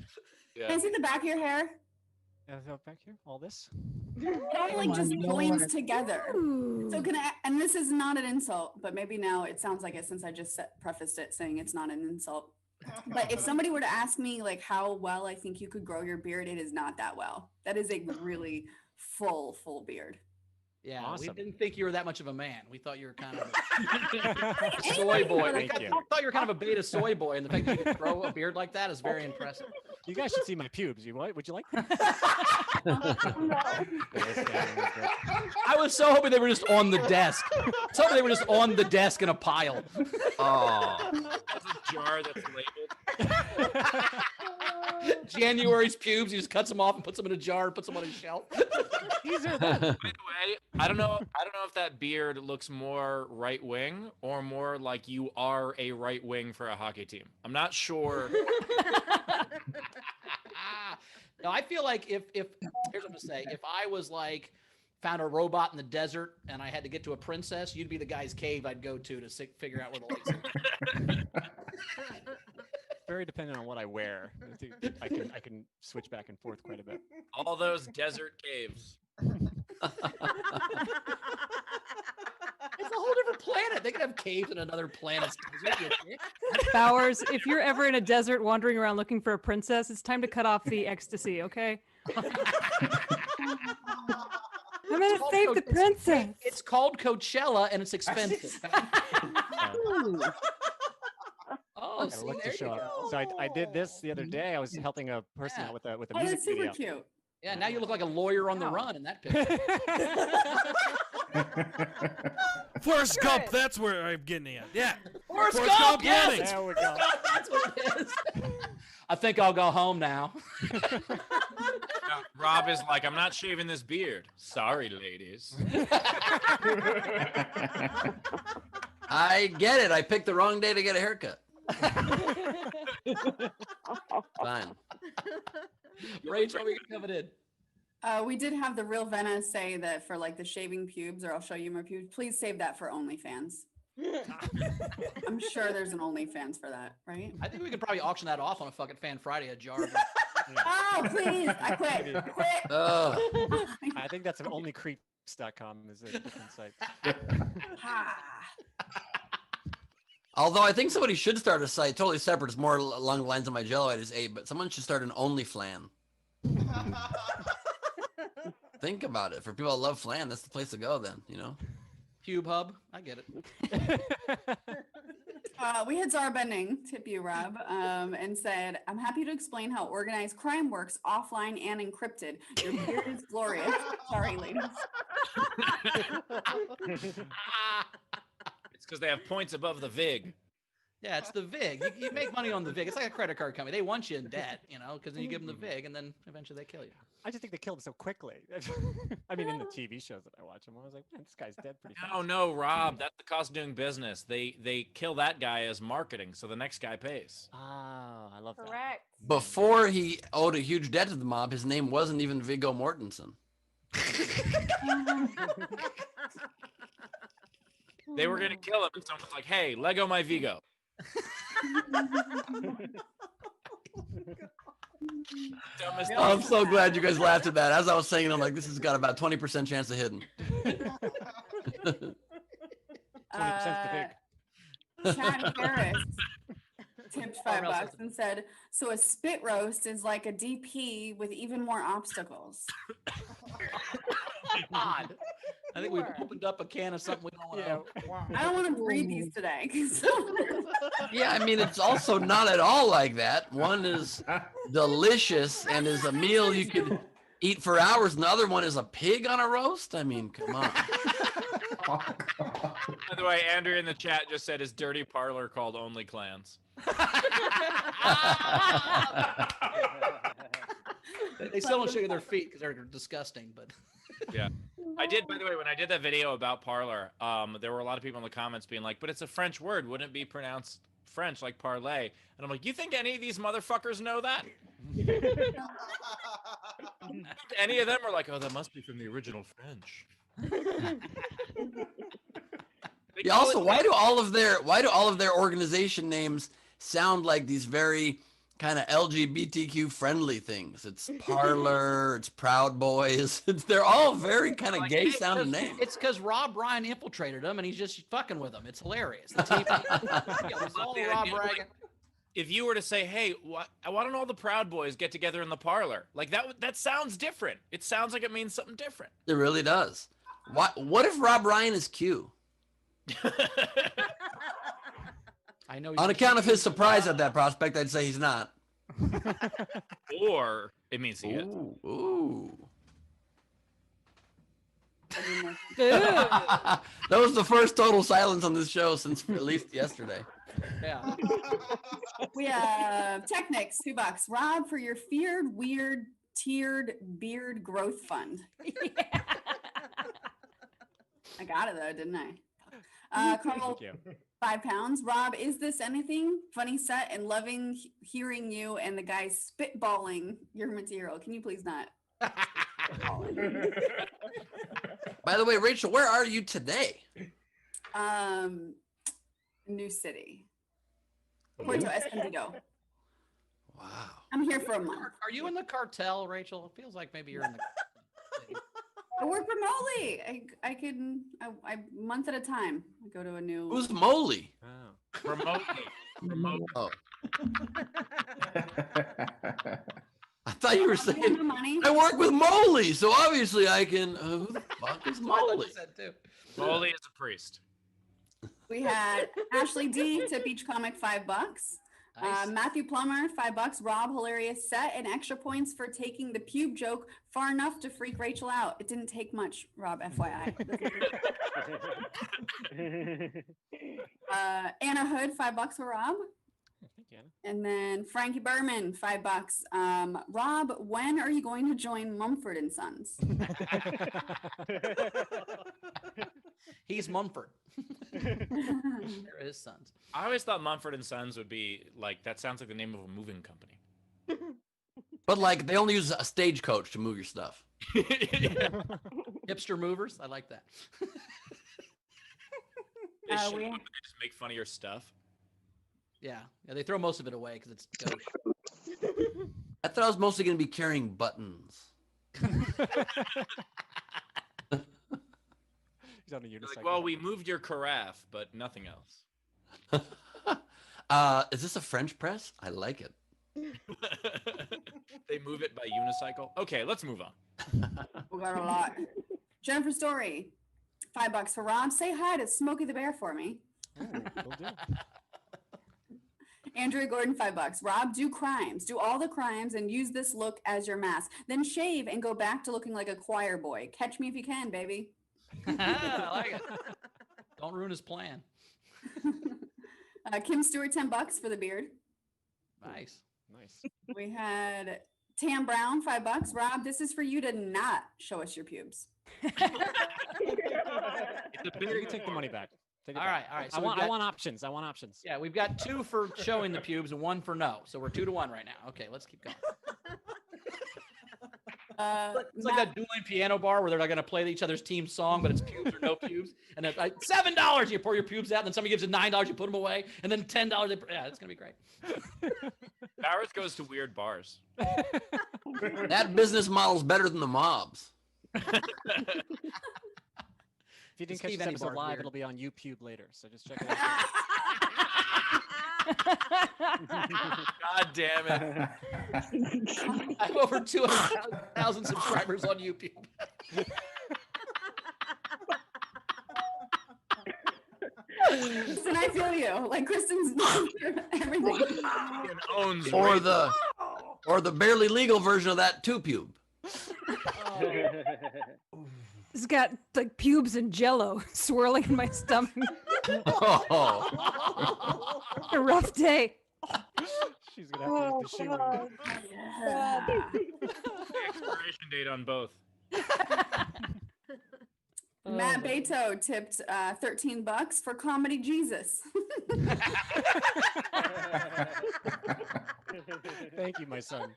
Yeah. Can I see the back of your hair? Back here, all this. It all like just joins together. So and this is not an insult, but maybe now it sounds like it since I just prefaced it saying it's not an insult. But if somebody were to ask me like how well I think you could grow your beard, it is not that well. That is a really full beard. Yeah, Awesome. we didn't think you were that much of a man. We thought you were kind of a soy boy. Thank you. I thought you were kind of a beta soy boy, and the fact that you could grow a beard like that is very impressive. You guys should see my pubes. Would you like? I was so hoping they were just on the desk. I was hoping they were just on the desk in a pile. Oh. That's a jar that's labeled. January's pubes, he just cuts them off and puts them in a jar and puts them on his shelf. These are By the way, I don't know if that beard looks more right wing or more like you are a right wing for a hockey team. I'm not sure. No, I feel like if here's what I'm gonna say. If I was like found a robot in the desert and I had to get to a princess, you'd be the guy's cave I'd go to figure out where the lakes are. very dependent on what I wear. I can switch back and forth quite a bit. All those desert caves. It's a whole different planet. They could have caves in another planet's desert. Bowers, if you're ever in a desert wandering around looking for a princess, it's time to cut off the ecstasy, okay? I'm gonna save the princess. It's called Coachella and it's expensive. Oh, I look to show up. So I did this the other day. I was helping a person out with a music that's super video. cute. Yeah, now you look like a lawyer on the run in that picture. Forrest Gump, that's where I'm getting at. Yeah. Forrest Gump, yes! running. There we go. That's what it is. I think I'll go home now. Rob is like, I'm not shaving this beard. Sorry, ladies. I get it. I picked the wrong day to get a haircut. Fine. Rachel, we coming in. We did have the real Venna say that for like the shaving pubes, or I'll show you my pubes. Please save that for OnlyFans. I'm sure there's an OnlyFans for that, right? I think we could probably auction that off on a fucking Fan Friday, a jar. Oh, please. I quit. Oh. I think that's onlycreeps.com is a different site. Although I think somebody should start a site totally separate. It's more along the lines of my Jello I just ate, but someone should start an OnlyFlan. Think about it. For people that love flan, that's the place to go then, you know? Pube Hub. I get it. We had Zara Bending tip you, Rob, and said, I'm happy to explain how organized crime works offline and encrypted. Your beard is glorious. Sorry, ladies. It's because they have points above the VIG. Yeah, it's the VIG. You make money on the VIG. It's like a credit card company. They want you in debt, because then you give them the VIG, and then eventually they kill you. I just think they killed him so quickly. I mean, in the TV shows that I watch him, I was like, man, this guy's dead pretty fast. No, Rob, that's the cost of doing business. They kill that guy as marketing, so the next guy pays. Ah, I love that. Correct. Before he owed a huge debt to the mob, his name wasn't even Viggo Mortensen. They were gonna kill him, and someone was like, "Hey, Lego my Vigo." Dumbest Oh, I'm so glad you guys laughed at that. As I was saying, I'm like, this has got about 20% chance of hitting. 20% the VIG. Chad Harris tipped $5 and said, "So a spit roast is like a DP with even more obstacles." God. I think we've opened up a can of something we don't want to. I don't want to breathe these today. Yeah, I mean, it's also not at all like that. One is delicious and is a meal you could eat for hours, and the other one is a pig on a roast. I mean, come on. By the way, Andrew in the chat just said his dirty parlor called Only Clans. They still don't shake their feet because they're disgusting, but Yeah. I did, by the way, when I did that video about parlor, there were a lot of people in the comments being like, but it's a French word. Wouldn't it be pronounced French like parlay? And I'm like, you think any of these motherfuckers know that? Any of them are like, oh, that must be from the original French. Yeah, also, why do all of their organization names sound like these very kind of LGBTQ friendly things? It's Parlor, it's Proud Boys. They're all very kind of gay sounding names. it's because Rob Ryan infiltrated them and he's just fucking with them. It's hilarious. The TV, it's all Rob Ryan. If you were to say, hey, why don't all the Proud Boys get together in the parlor? Like that sounds different. It sounds like it means something different. It really does. What if Rob Ryan is Q? I know. On account of his surprise at that prospect, I'd say he's not. Or it means he is. Ooh. Ooh. That was the first total silence on this show since at least yesterday. Yeah. We have Technics, $2. Rob, for your feared, weird, tiered beard growth fund. I got it though, didn't I? Carl, £5. Rob, is this anything? Funny set and loving hearing you and the guys spitballing your material. Can you please not? By the way, Rachel, where are you today? New City. Puerto Escondido. Wow. I'm here for a month. Are you in the cartel, Rachel? It feels like maybe you're in the. I work remotely. I can a month at a time. I go to a new. Who's Moley? Oh. Remotely. Oh. I thought you were saying I work with Moley, so obviously I can. Who the fuck is Moley? Moley is a priest. We had Ashley D to Beach Comic, $5. Nice. Matthew Plummer, $5. Rob, hilarious set and extra points for taking the pube joke far enough to freak Rachel out. It didn't take much, Rob, FYI. Anna Hood, $5 for Rob. And then Frankie Berman, $5. Rob, when are you going to join Mumford and Sons? He's Mumford. They're his sons. I always thought Mumford and Sons would be like, that sounds like the name of a moving company. But like they only use a stagecoach to move your stuff. Hipster movers. I like that. They just make fun of your stuff. Yeah, they throw most of it away because it's gauche. I thought I was mostly going to be carrying buttons. He's on a unicycle. Like, well, we moved your carafe, but nothing else. Is this a French press? I like it. They move it by unicycle. Okay, let's move on. We got a lot. Jennifer Story, $5 for Rob. Say hi to Smokey the Bear for me. Oh, will do. Andrea Gordon, $5. Rob, do crimes. Do all the crimes and use this look as your mask. Then shave and go back to looking like a choir boy. Catch me if you can, baby. I like it. Don't ruin his plan. Kim Stewart, $10 for the beard. Nice. Nice. We had Tam Brown, $5. Rob, this is for you to not show us your pubes. It's a You can take the money back. Take it All back. right. So I we've want got- options. I want options. Yeah, we've got 2 for showing the pubes and 1 for no. So we're 2-1 right now. Okay, let's keep going. It's like that dueling piano bar where they're not going to play each other's team song, but it's pubes or no pubes. And it's like $7, you pour your pubes out, and then somebody gives you $9, you put them away, and then $10. Yeah, it's going to be great. Bowers goes to weird bars. That business model's better than the mobs. If you didn't catch Steve, this any episode bar's live, weird. it'll be on YouTube later. So just check it out. God damn it. I have over 200,000 subscribers on YouTube. Kristen, I feel you. Like Kristen's everything. Owns Or radio. the barely legal version of that 2 pube. It's got like pubes and jello swirling in my stomach. Oh. A rough day. She's gonna have to use the shoe. Expiration date on both. Matt Beto tipped $13 for Comedy Jesus. Thank you, my son.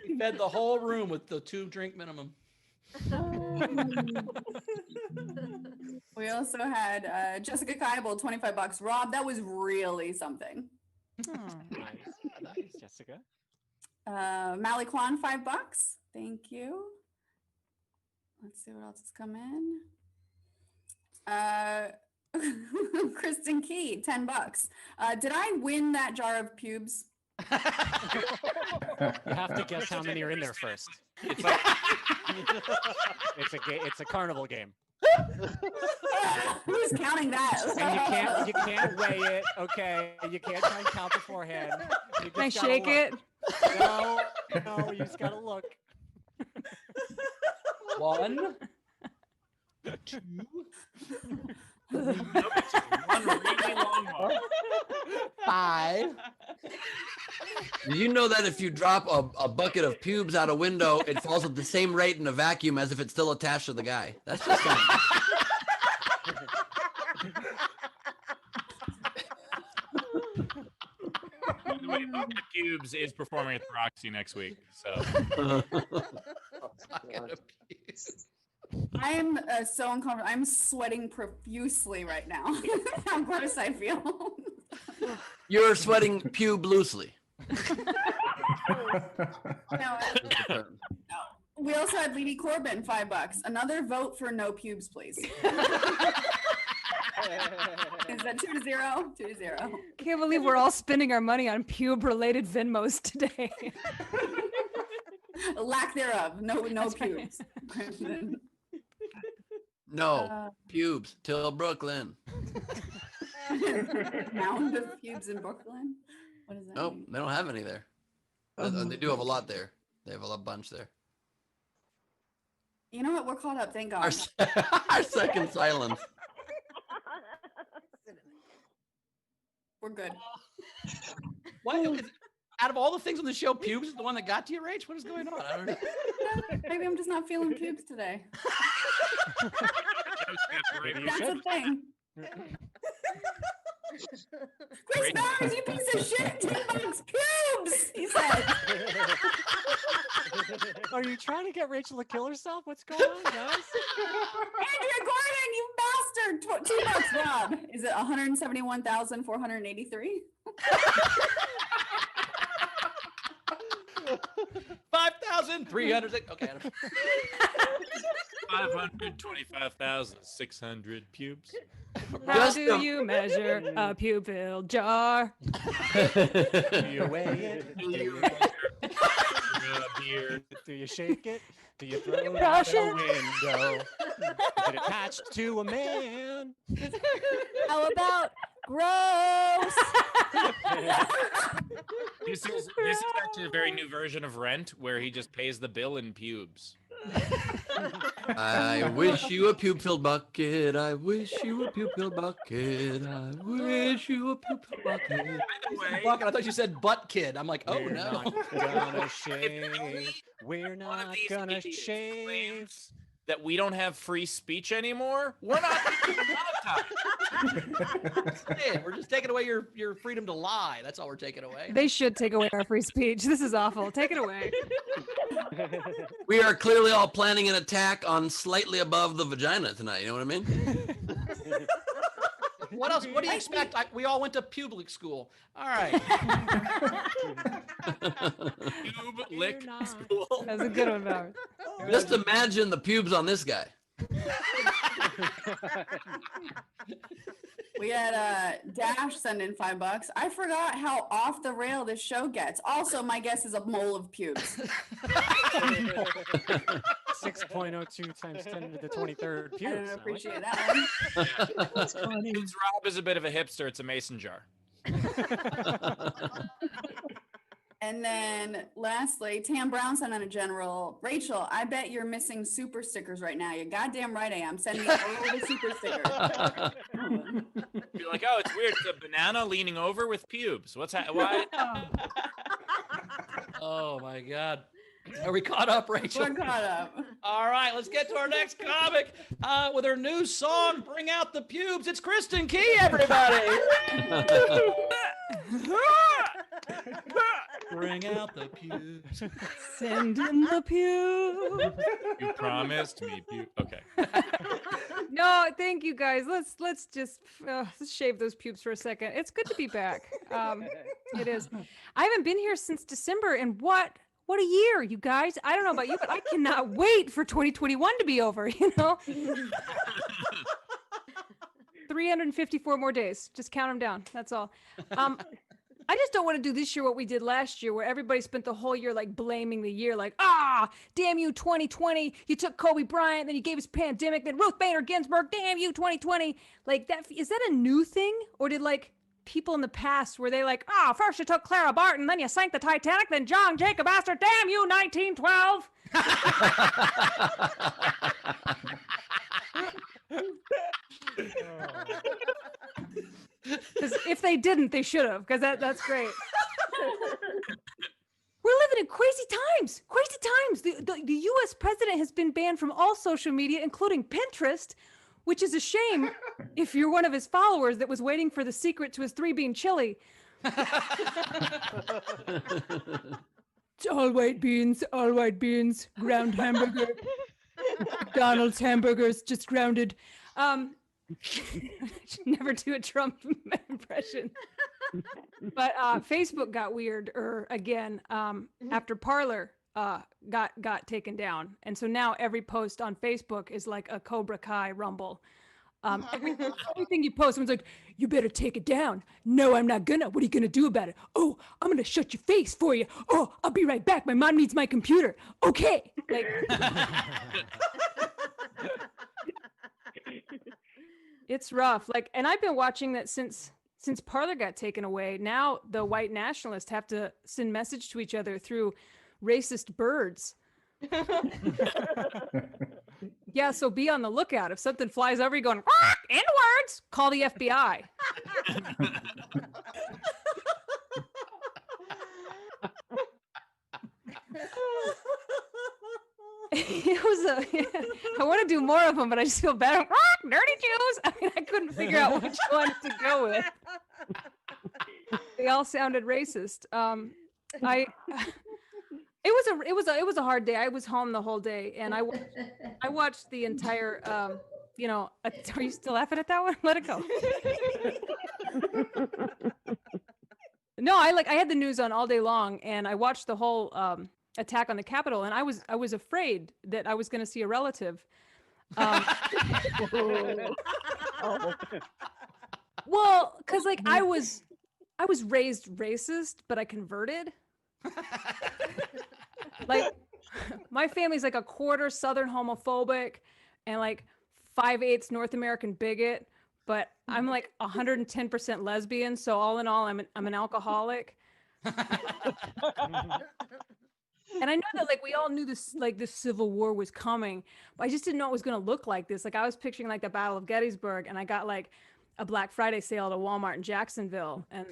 He fed the whole room with the 2-drink minimum. We also had Jessica Keibel, $25. Rob, that was really something. Nice, Jessica. Mally Kwan, $5. Thank you. Let's see what else has come in. Kristen Key, $10. Did I win that jar of pubes? You have to guess how many are in there first. It's like It's a carnival game. Who's counting that? And you can't weigh it. Okay, you can't try and count beforehand. You Can I just gotta shake look. it? No, you just gotta look. 1, 2, nope, it's just one really long one. 5. Did you know that if you drop a bucket of pubes out a window, it falls at the same rate in a vacuum as if it's still attached to the guy? That's just kind By the way, Bucket Pubes is performing at the Roxy next week. So I am so uncomfortable. I'm sweating profusely right now. How gross I feel. You're sweating pube loosely. No, we also had Leedy Corbin, $5. Another vote for no pubes, please. Is that 2-0? 2-0. Can't believe we're all spending our money on pube-related Venmos today. Lack thereof. No That's right. pubes. No, pubes till Brooklyn. Mound of pubes in Brooklyn. What does that Nope, mean? they don't have any there. They do have a lot there. They have a bunch there. You know what? We're caught up. Thank God. Our second silence. We're good. What? Out of all the things on the show, pubes is the one that got to you, Rach? What is going on? I don't know. Maybe I'm just not feeling pubes today. Maybe you That's should. a thing. Chris Bowers, you piece of shit! $10 pubes! He said. Are you trying to get Rachel to kill herself? What's going on, guys? Andrea Gordon, you bastard! $2, Rob. Is it 171,483? 5,300. Okay. 525,600 pubes. How Just do a- you measure a pupil jar? Do you weigh it? Do you beer? Do you shake it? Do you throw it out brush the it? window? Is it attached to a man? How about gross? This is actually a very new version of Rent, where he just pays the bill in pubes. I wish you a pube-filled bucket. I wish you a pube-filled bucket. I wish you a pube-filled bucket. Bucket. I thought you said butt kid. I'm like, oh We're no. not gonna shave. We're not gonna shave. That we don't have free speech anymore. We're not Man, we're just taking away your freedom to lie. That's all we're taking away. They should take away our free speech. This is awful. Take it away. We are clearly all planning an attack on slightly above the vagina tonight. You know what I mean? What else? What do you expect? We all went to public school. All right. Pube lick school. That's a good one, Bowers. Just imagine the pubes on this guy. We had Dash send in $5. I forgot how off the rail this show gets. Also, my guess is a mole of pubes. 6.02 times 10 to the 23rd I pubes. don't I appreciate like that one. Since Rob is a bit of a hipster, it's a mason jar. And then lastly, Tam Brown sent on a general. Rachel, I bet you're missing super stickers right now. You're goddamn right I am. Sending you all the super stickers. You're like, oh, it's weird. It's a banana leaning over with pubes. Why? Oh my God. Are we caught up, Rachel? We're caught up. All right, let's get to our next comic with her new song, Bring Out the Pubes. It's Kristin Key, everybody. Bring out the pubes. Send in the pew. You promised me pubes. Okay. No, thank you guys. Let's just let's shave those pubes for a second. It's good to be back. It is. I haven't been here since December, and what a year, you guys. I don't know about you, but I cannot wait for 2021 to be over, you know? 354 more days. Just count them down. That's all. I just don't want to do this year what we did last year, where everybody spent the whole year like blaming the year, like, damn you 2020, you took Kobe Bryant, then you gave us pandemic, then Ruth Bader Ginsburg, damn you 2020. Like that, is that a new thing? Or did like people in the past, were they like, first you took Clara Barton, then you sank the Titanic, then John Jacob Astor, damn you 1912. Because if they didn't, they should have, because that's great. We're living in crazy times. The U.S. president has been banned from all social media, including Pinterest, which is a shame if you're one of his followers that was waiting for the secret to his 3-bean chili. It's all white beans, ground hamburger. McDonald's hamburgers, just grounded. I should never do a Trump impression. But Facebook got weird again after Parler got taken down. And so now every post on Facebook is like a Cobra Kai rumble. Everything you post, someone's like, you better take it down. No, I'm not gonna. What are you gonna do about it? Oh, I'm gonna shut your face for you. Oh, I'll be right back. My mom needs my computer. Okay. Like, it's rough. Like, and I've been watching that since Parler got taken away. Now the white nationalists have to send message to each other through racist birds. Yeah, so be on the lookout. If something flies over you going, N-words, call the FBI. It was I want to do more of them, but I just feel bad. Dirty Jews. I mean, I couldn't figure out which one to go with. They all sounded racist. It was a hard day. I was home the whole day, and I watched the entire. Are you still laughing at that one? Let it go. No, I had the news on all day long, and I watched the whole attack on the Capitol, and I was afraid that I was going to see a relative. Well, because like I was raised racist, but I converted. Like my family's like a quarter Southern homophobic and like 5/8 North American bigot, but I'm like 110% lesbian. So all in all, I'm an alcoholic. And I know that like we all knew this like this civil war was coming, but I just didn't know it was going to look like this. Like I was picturing like the Battle of Gettysburg, and I got like a Black Friday sale at a Walmart in Jacksonville, and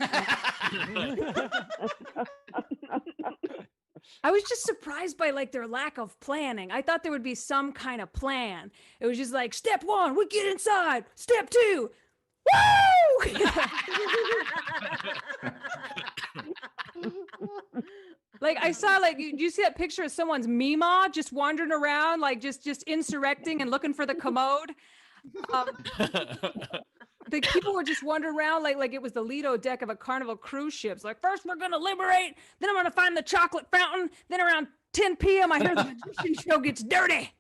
I was just surprised by like their lack of planning. I thought there would be some kind of plan. It was just like step 1, we get inside. Step 2, woo! Like I saw, like you see that picture of someone's Mima just wandering around, like just insurrecting and looking for the commode. The people were just wandering around like it was the Lido deck of a Carnival cruise ship. It's like first we're gonna liberate, then I'm gonna find the chocolate fountain, then around 10 p.m. I hear the magician show gets dirty.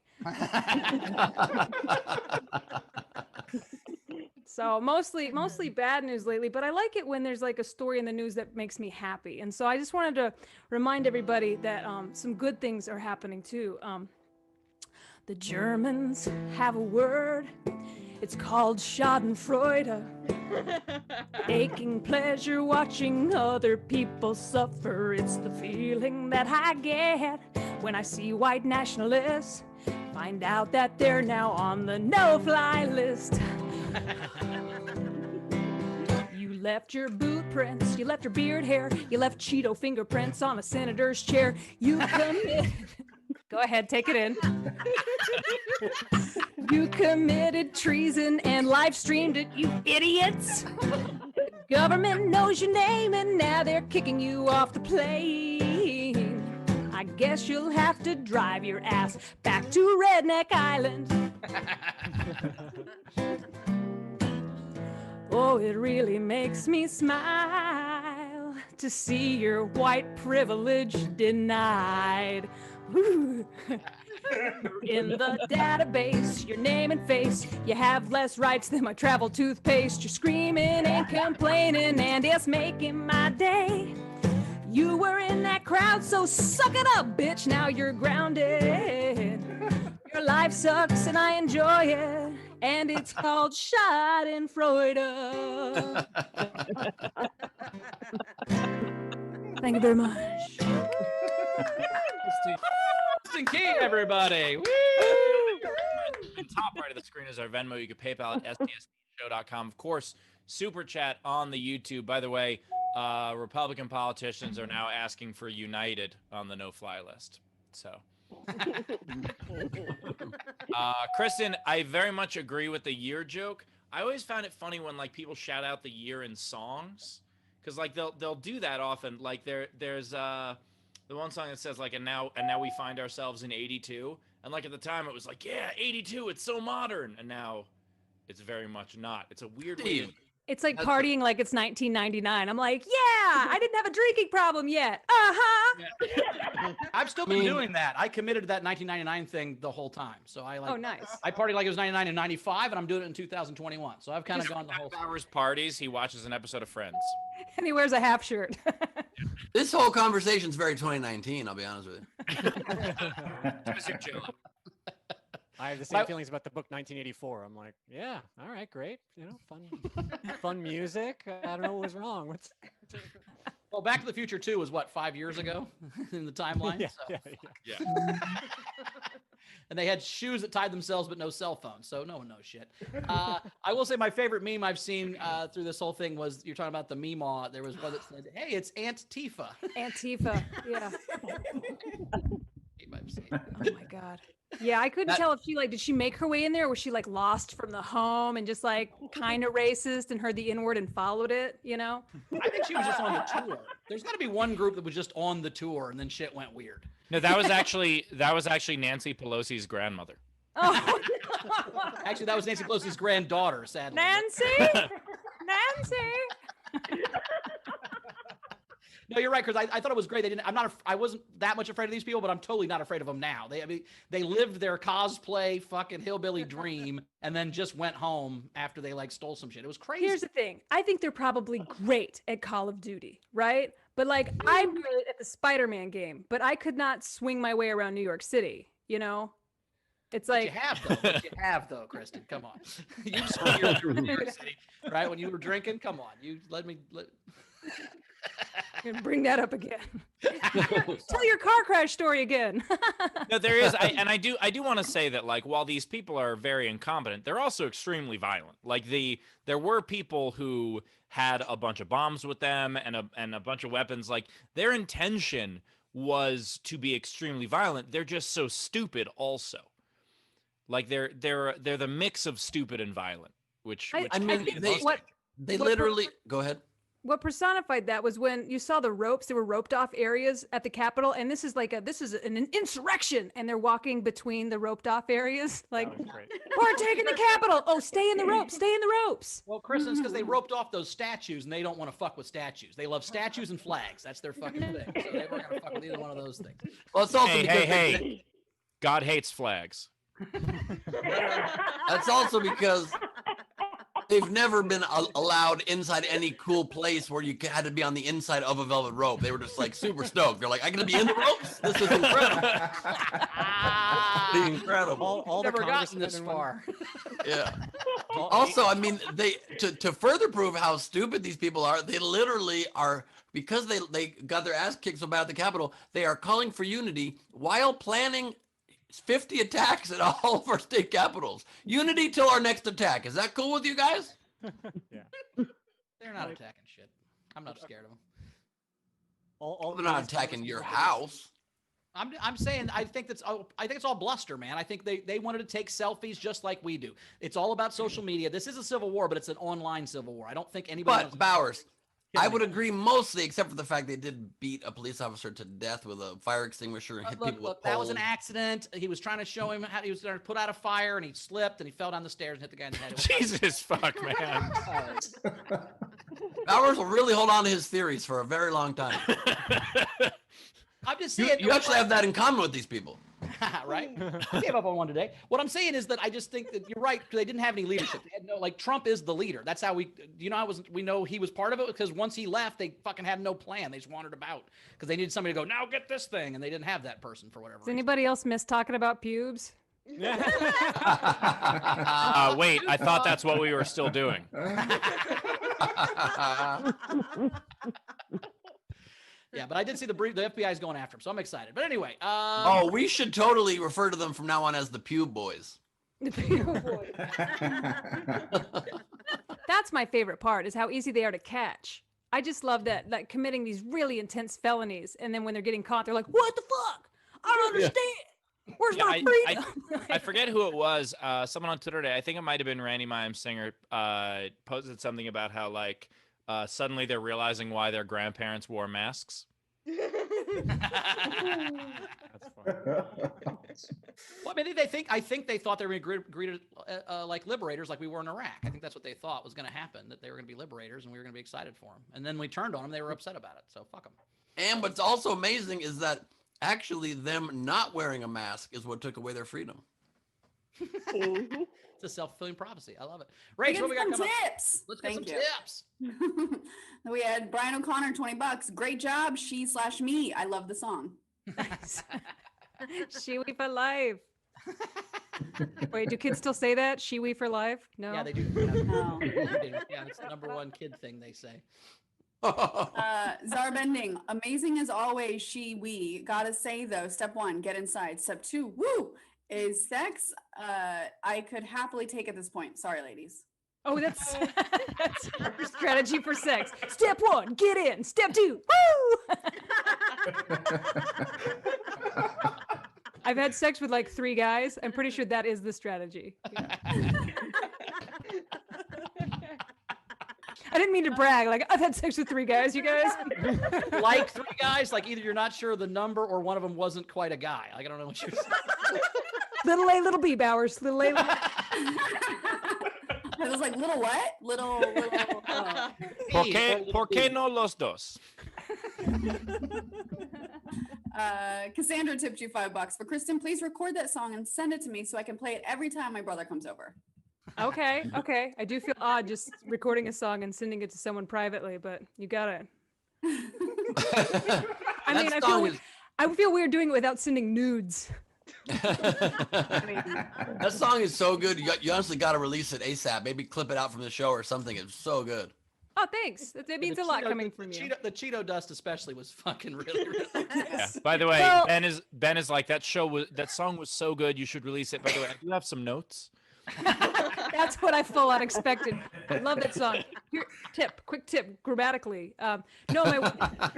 So mostly bad news lately, but I like it when there's like a story in the news that makes me happy. And so I just wanted to remind everybody that some good things are happening too. The Germans have a word. It's called Schadenfreude. Aching pleasure watching other people suffer. It's the feeling that I get when I see white nationalists find out that they're now on the no-fly list. You left your boot prints, you left your beard hair, you left Cheeto fingerprints on a senator's chair. You committed. Go ahead, take it in. You committed treason and live streamed it, you idiots. The government knows your name and now they're kicking you off the plane. I guess you'll have to drive your ass back to Redneck Island. Oh, it really makes me smile to see your white privilege denied. Woo. In the database, your name and face, you have less rights than my travel toothpaste. You're screaming and complaining, and it's making my day. You were in that crowd, so suck it up, bitch. Now you're grounded. Your life sucks, and I enjoy it. And it's called Schadenfreude. Thank you very much. Kristin King, everybody. Woo! The top right of the screen is our Venmo. You can PayPal at sdsshow.com. Of course, Super Chat on the YouTube. By the way, Republican politicians are now asking for United on the no-fly list. So, Kristin, I very much agree with the year joke. I always found it funny when like people shout out the year in songs, because like they'll do that often. Like there's the one song that says like and now we find ourselves in 82, and like at the time it was like, yeah, 82, it's so modern, and now it's very much not. It's a weird way. It's like partying like it's 1999. I'm like, yeah, I didn't have a drinking problem yet. Yeah. I've still been doing that. I committed to that 1999 thing the whole time. So I like. Oh, nice. I partied like it was 99 and 95, and I'm doing it in 2021. So I've kind of gone the whole. Hours parties. He watches an episode of Friends. And he wears a half shirt. This whole conversation's very 2019. I'll be honest with you. I have the same feelings about the book 1984. I'm like, yeah, all right, great. You know, fun music. I don't know what was wrong. Well, Back to the Future 2 was what, 5 years ago in the timeline? Yeah. And they had shoes that tied themselves, but no cell phones. So no one knows shit. I will say my favorite meme I've seen through this whole thing was, you're talking about the Meemaw. There was one that said, hey, it's Aunt Tifa. Aunt Tifa, yeah. Oh my God. Yeah, I couldn't tell if she did she make her way in there, or was she like lost from the home and just like kind of racist and heard the N-word and followed it, you know? I think she was just on the tour. There's got to be one group that was just on the tour and then shit went weird. No, that was actually Nancy Pelosi's grandmother. Oh. Actually, that was Nancy Pelosi's granddaughter, sadly. Nancy. No, you're right, because I thought it was great. I wasn't that much afraid of these people, but I'm totally not afraid of them now. They lived their cosplay fucking hillbilly dream and then just went home after they like stole some shit. It was crazy. Here's the thing. I think they're probably great at Call of Duty, right? But like I'm great at the Spider-Man game, but I could not swing my way around New York City, you know? It's like you have though, Kristin. Come on. You swung through New York City, right? When you were drinking, come on. You let me And bring that up again. Tell your car crash story again. No, there is, I do want to say that, like, while these people are very incompetent, they're also extremely violent. Like, there were people who had a bunch of bombs with them and a bunch of weapons. Like, their intention was to be extremely violent. They're just so stupid, also. Like, they're the mix of stupid and violent, which I mean, they literally go ahead. What personified that was when you saw the ropes. There were roped off areas at the Capitol, and this is an insurrection, and they're walking between the roped off areas, like we're taking the Capitol. Oh, stay in the ropes, stay in the ropes. Well, Kristin, it's because they roped off those statues, and they don't want to fuck with statues. They love statues and flags. That's their fucking thing. So they weren't gonna fuck with either one of those things. Well, it's also hey, God hates flags. That's also because they've never been allowed inside any cool place where you had to be on the inside of a velvet rope. They were just like super stoked. They're like, I gotta be in the ropes? This is incredible. Incredible. All never gotten this far. Yeah. Also, I mean, they to further prove how stupid these people are, they literally are, because they got their ass kicked so bad at the Capitol, they are calling for unity while planning 50 attacks at all of our state capitals. Unity till our next attack. Is that cool with you guys? Yeah. They're not attacking shit. I'm not scared of them. They're not attacking your house. I'm saying I think it's all bluster, man. I think they wanted to take selfies just like we do. It's all about social media. This is a civil war, but it's an online civil war. I don't think anybody. But Bowers, I would agree mostly, except for the fact they did beat a police officer to death with a fire extinguisher and hit people with poles. That was an accident. He was trying to show him how he was going to put out a fire, and he slipped, and he fell down the stairs and hit the guy in the head. Jesus fuck, man. Bowers will really hold on to his theories for a very long time. I'm just saying. You actually have that in common with these people. Right? I gave up on one today. What I'm saying is that I just think that you're right. They didn't have any leadership. They had no, like, Trump is the leader. That's how we know he was part of it, because once he left, they fucking had no plan. They just wandered about because they needed somebody to go, now get this thing. And they didn't have that person for whatever Does anybody else miss talking about pubes? Wait, I thought that's what we were still doing. Yeah, but I did see the FBI is going after him, so I'm excited. But anyway, we should totally refer to them from now on as the Pube Boys. The Pube Boys. That's my favorite part, is how easy they are to catch. I just love that, like, committing these really intense felonies, and then when they're getting caught, they're like, "What the fuck? I don't understand. Where's my freedom?" I forget who it was. Someone on Twitter today, I think it might have been Randy Mayim Singer, posted something about how, like, suddenly they're realizing why their grandparents wore masks. That's fun. Well, I mean, I think they thought they were greeted like liberators, like we were in Iraq. I think that's what they thought was going to happen, that they were going to be liberators and we were going to be excited for them. And then we turned on them. They were upset about it. So fuck them. And what's also amazing is that actually them not wearing a mask is what took away their freedom. It's a self-fulfilling prophecy. I love it. Rachel, what we got some coming tips. Let's get some you. tips. We had Brian O'Connor, $20. Great job, she/me. I love the song. She-we for life. Wait, do kids still say that? She-we for life? No. Yeah, they do. No. Yeah, it's the #1 kid thing they say. Zara Bending, amazing as always, we. Gotta say though, step 1, get inside. Step 2, woo, is sex. I could happily take at this point. Sorry, ladies. Oh, that's our strategy for sex. Step 1, get in. Step 2, woo! I've had sex with like 3 guys. I'm pretty sure that is the strategy. Yeah. I didn't mean to brag. Like, I've had sex with 3 guys, you guys. Like 3 guys? Like, either you're not sure of the number or one of them wasn't quite a guy. Like, I don't know what you're saying. Little A, little B, Bowers. Little A, little B. I was like, little what? Little. ¿Por qué no los dos? Cassandra tipped you $5. But Kristin, please record that song and send it to me so I can play it every time my brother comes over. Okay. I do feel odd just recording a song and sending it to someone privately, but you got it. I mean, I feel weird doing it without sending nudes. That song is so good. You honestly got to release it ASAP. Maybe clip it out from the show or something. It's so good. Oh, thanks. That means a lot coming from you. The Cheeto dust especially was fucking really, really Yeah. By the way, Well- Ben is like that song was so good you should release it. By the way, I do have some notes. That's what I full out expected. I love that song. Here, quick tip, grammatically. No,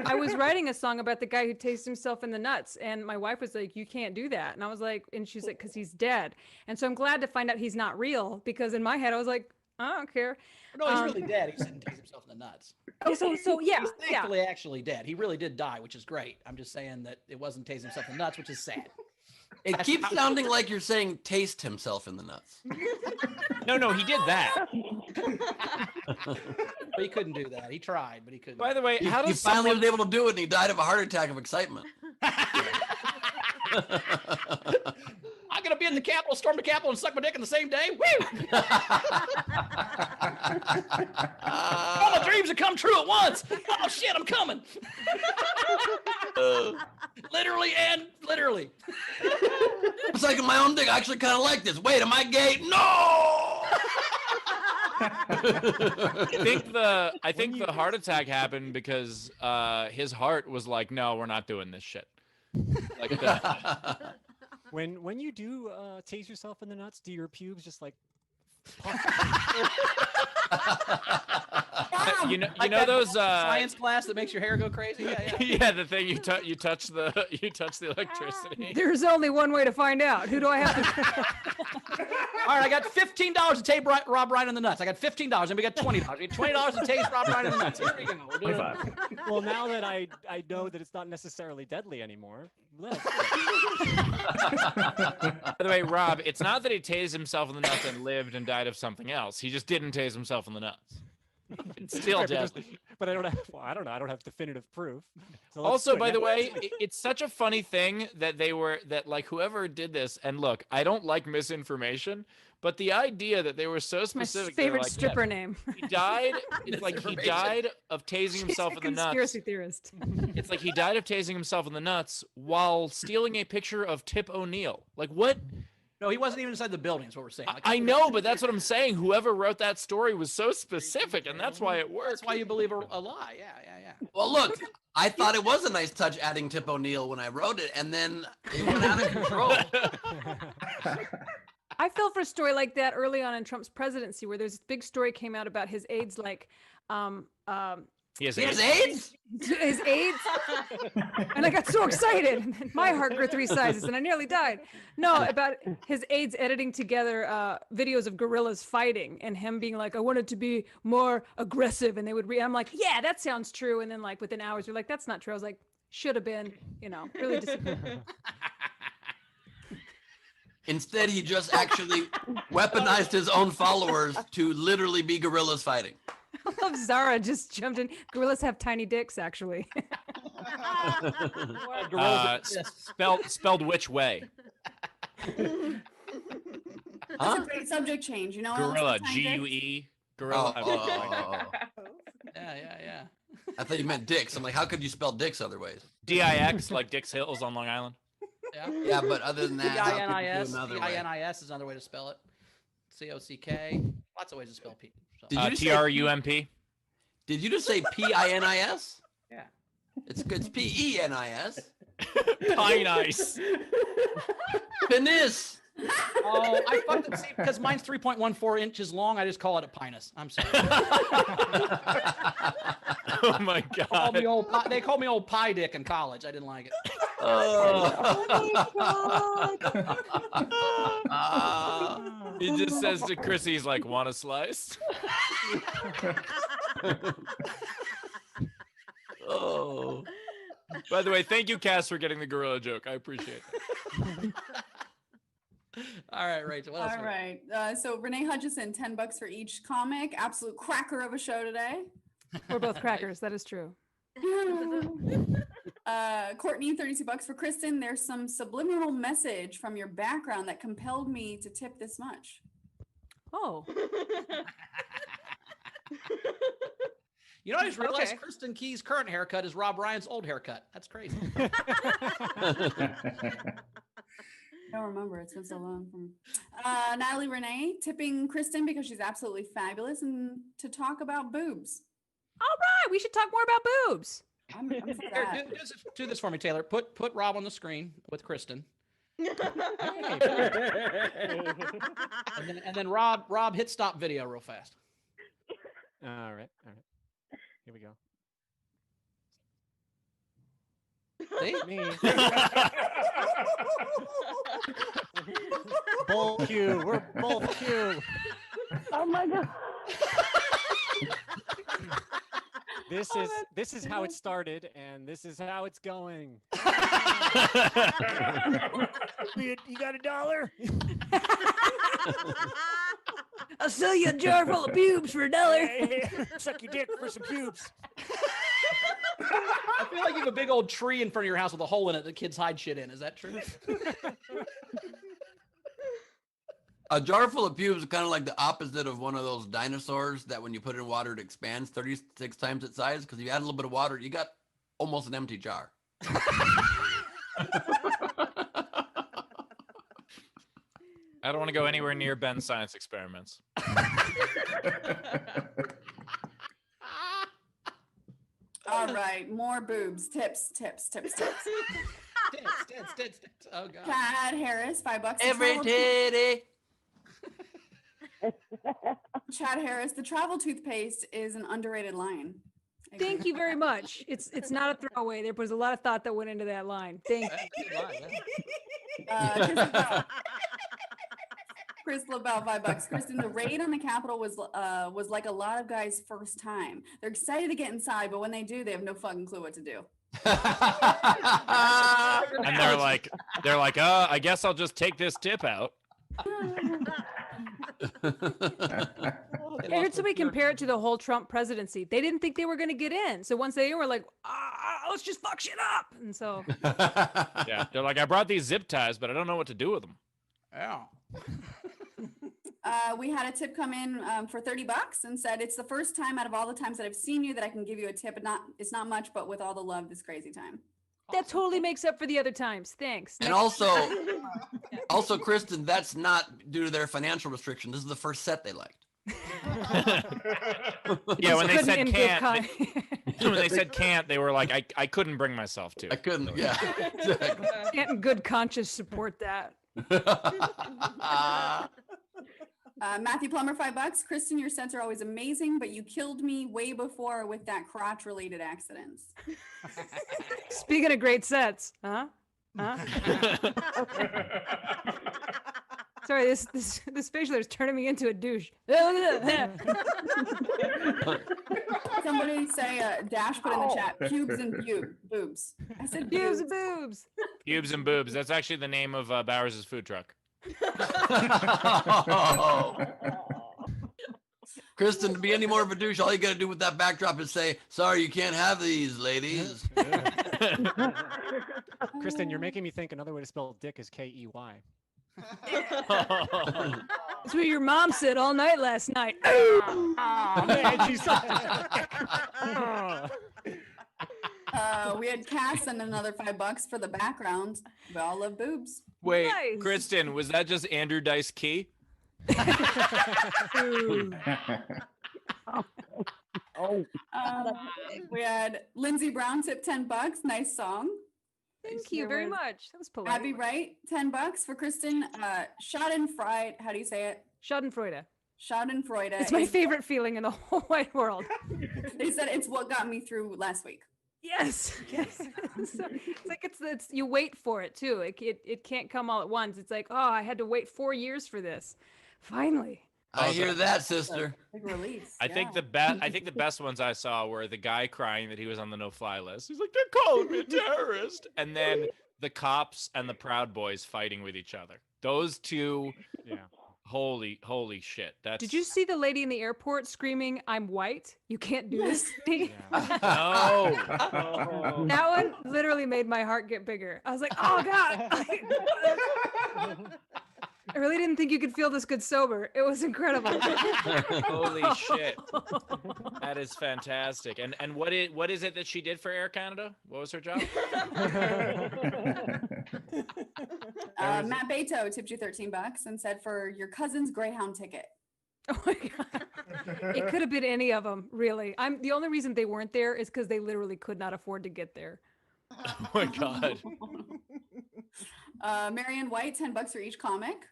I was writing a song about the guy who tastes himself in the nuts, and my wife was like, "You can't do that," and I was like, and she's like, "Because he's dead." And so I'm glad to find out he's not real, because in my head I was like, I don't care. No, he's really dead. He didn't taste himself in the nuts. Oh, so yeah, He's thankfully actually dead. He really did die, which is great. I'm just saying that it wasn't taste himself in the nuts, which is sad. It keeps sounding like you're saying taste himself in the nuts. No, he did that. But he couldn't do that. He tried, but he couldn't. By the way, how He does finally someone... was able to do it, and he died of a heart attack of excitement. I'm gonna be in the Capitol, storm the Capitol, and suck my dick in the same day. Woo! All my dreams have come true at once. Oh shit, I'm coming. Literally and literally. I'm sucking my own dick. I actually kind of like this. Wait, am I gay? No. I think the heart attack happened because his heart was like, no, we're not doing this shit. Like that. When you do tase yourself in the nuts, do your pubes just like? you know that those science class that makes your hair go crazy? Yeah. yeah, the thing you touch the electricity. there's only one way to find out. Who do I have to? All right, I got $15 to tase Rob Ryan in the nuts. I got $15, and we got $20. We got $20 to tase Rob Ryan in the nuts. Here we go. We're doing it. Well, now that I know that it's not necessarily deadly anymore. By the way, Rob, it's not that he tased himself in the nuts and lived and died of something else. He just didn't tase himself in the nuts. It's still deadly. But I don't have. Well, I don't know. I don't have definitive proof. So Also, by the way, it's such a funny thing that like whoever did this. And look, I don't like misinformation, but the idea that they were so My specific. favorite like, stripper yes, name. He died. It's like he died of tasing himself in the nuts. Conspiracy theorist. It's like he died of tasing himself in the nuts while stealing a picture of Tip O'Neill. Like what? No, he wasn't even inside the building, is what we're saying. Like, I know, but that's what I'm saying. Whoever wrote that story was so specific, and that's why it worked. That's why you believe a lie. Yeah. Well, look, I thought it was a nice touch adding Tip O'Neill when I wrote it, and then it went out of control. I fell for a story like that early on in Trump's presidency, where there's this big story came out about his AIDS, like, He has He has AIDS. AIDS? his AIDS, and I got so excited. And my heart grew 3 sizes, and I nearly died. No, about his AIDS editing together videos of gorillas fighting, and him being like, "I wanted to be more aggressive," and they would I'm like, "Yeah, that sounds true." And then like within hours, you're like, "That's not true." I was like, "Should have been," really disappointed. Instead, he just actually weaponized his own followers to literally be gorillas fighting. I love Zara just jumped in. Gorillas have tiny dicks, actually. Spelled which way? That's a great subject change. You know, Gorilla, GUE. Gorilla. Yeah. I thought you meant dicks. I'm like, how could you spell dicks other ways? DIX, like Dix Hills on Long Island. Yeah, but other than that, how could you do D-I-N-I-S. another way? D-I-N-I-S is another way to spell it. C-O-C-K. Lots of ways to spell P. So. Did you just say- TRUMP. Did you just say P-I-N-I-S? Yeah. It's P-E-N-I-S. Pine ice. Penis. Oh, I fucked it. See, because mine's 3.14 inches long, I just call it a pinus. I'm sorry. Oh my god. They called me old pie dick in college. I didn't like it. He just says to Chrissy, he's like, "Want a slice?" Oh. By the way, thank you, Cass, for getting the gorilla joke. I appreciate it. All right, Rachel. What else? All right. So Renee Hutchison, $10 for each comic. Absolute cracker of a show today. We're both crackers. That is true. Courtney, $32 for Kristin. There's some subliminal message from your background that compelled me to tip this much. Oh. You know, I just realized Okay. Kristin Key's current haircut is Rob Ryan's old haircut. That's crazy. I don't remember. It's been so long. Natalie Renee, tipping Kristin because she's absolutely fabulous and to talk about boobs. All right, we should talk more about boobs. I'm for Here, that. do this for me, Taylor. Put Rob on the screen with Kristin. And then Rob hit stop video real fast. All right. Here we go. See? Me. Bull Q. We're bull Q. Oh my god. This is how it started, and this is how it's going. You got $1? I'll sell you a jar full of pubes for $1. Hey, suck your dick for some pubes. I feel like you have a big old tree in front of your house with a hole in it that kids hide shit in. Is that true? A jar full of pubes is kind of like the opposite of one of those dinosaurs that when you put it in water, it expands 36 times its size. Because if you add a little bit of water, you got almost an empty jar. I don't want to go anywhere near Ben's science experiments. All right, more boobs. Tips. Tits. Oh god. Chad Harris, $5. Every titty. Chad Harris, the travel toothpaste is an underrated line. Thank you very much. It's not a throwaway. There was a lot of thought that went into that line. Thank you. Chris LaBelle, $5. Kristin, the raid on the Capitol was like a lot of guys' first time. They're excited to get inside, but when they do, they have no fucking clue what to do. And they're like, I guess I'll just take this tip out. I heard somebody compare it to the whole Trump presidency. They didn't think they were going to get in. So once they were like, let's just fuck shit up. And so. Yeah. They're like, I brought these zip ties, but I don't know what to do with them. Yeah. We had a tip come in for $30 and said, it's the first time out of all the times that I've seen you that I can give you a tip. It's not much, but with all the love this crazy time. That totally makes up for the other times. Thanks. And also, Kristin, that's not due to their financial restriction. This is the first set they liked. Yeah, when they Couldn't said in good can't, when they said can't, they were like, I couldn't bring myself to. I couldn't. Yeah. Can't in good conscience support that. Matthew Plummer, $5. Kristin, your sets are always amazing, but you killed me way before with that crotch-related accidents. Speaking of great sets, Sorry, this facial is turning me into a douche. Somebody say, Dash put in the chat, pubes and boobs. I said pubes and boobs. Pubes and boobs. That's actually the name of Bowers' food truck. Kristin, to be any more of a douche, all you got to do with that backdrop is say, sorry, you can't have these, ladies. Kristin, you're making me think another way to spell dick is K-E-Y. That's what your mom said all night last night. Oh, man, she's we had Cass and another $5 for the background. We all love boobs. Wait, Nice. Kristin, was that just Andrew Dice Key? We had Lindsey Brown tip $10. Nice song. Thank you very much. That was polite. Abby Wright, $10 for Kristin. Schadenfreude. How do you say it? Schadenfreude. Schadenfreude. It's my favorite feeling in the whole wide world. They said it's what got me through last week. Yes. So, it's like it's you wait for it too. It can't come all at once. It's like, oh, I had to wait 4 years for this. Finally. I hear that, sister. Big release. I think the best ones I saw were the guy crying that he was on the no-fly list. He's like, they're calling me a terrorist. And then the cops and the Proud Boys fighting with each other. Those two, yeah. Holy shit. Did you see the lady in the airport screaming, "I'm white. You can't do this to me"? No. That one literally made my heart get bigger. I was like, oh God. I really didn't think you could feel this good sober. It was incredible. Holy shit. That is fantastic. And what is it that she did for Air Canada? What was her job? Matt Beto tipped you $13 and said for your cousin's Greyhound ticket. Oh my god. It could have been any of them, really. The only reason they weren't there is because they literally could not afford to get there. Oh my god. Marianne White, $10 for each comic.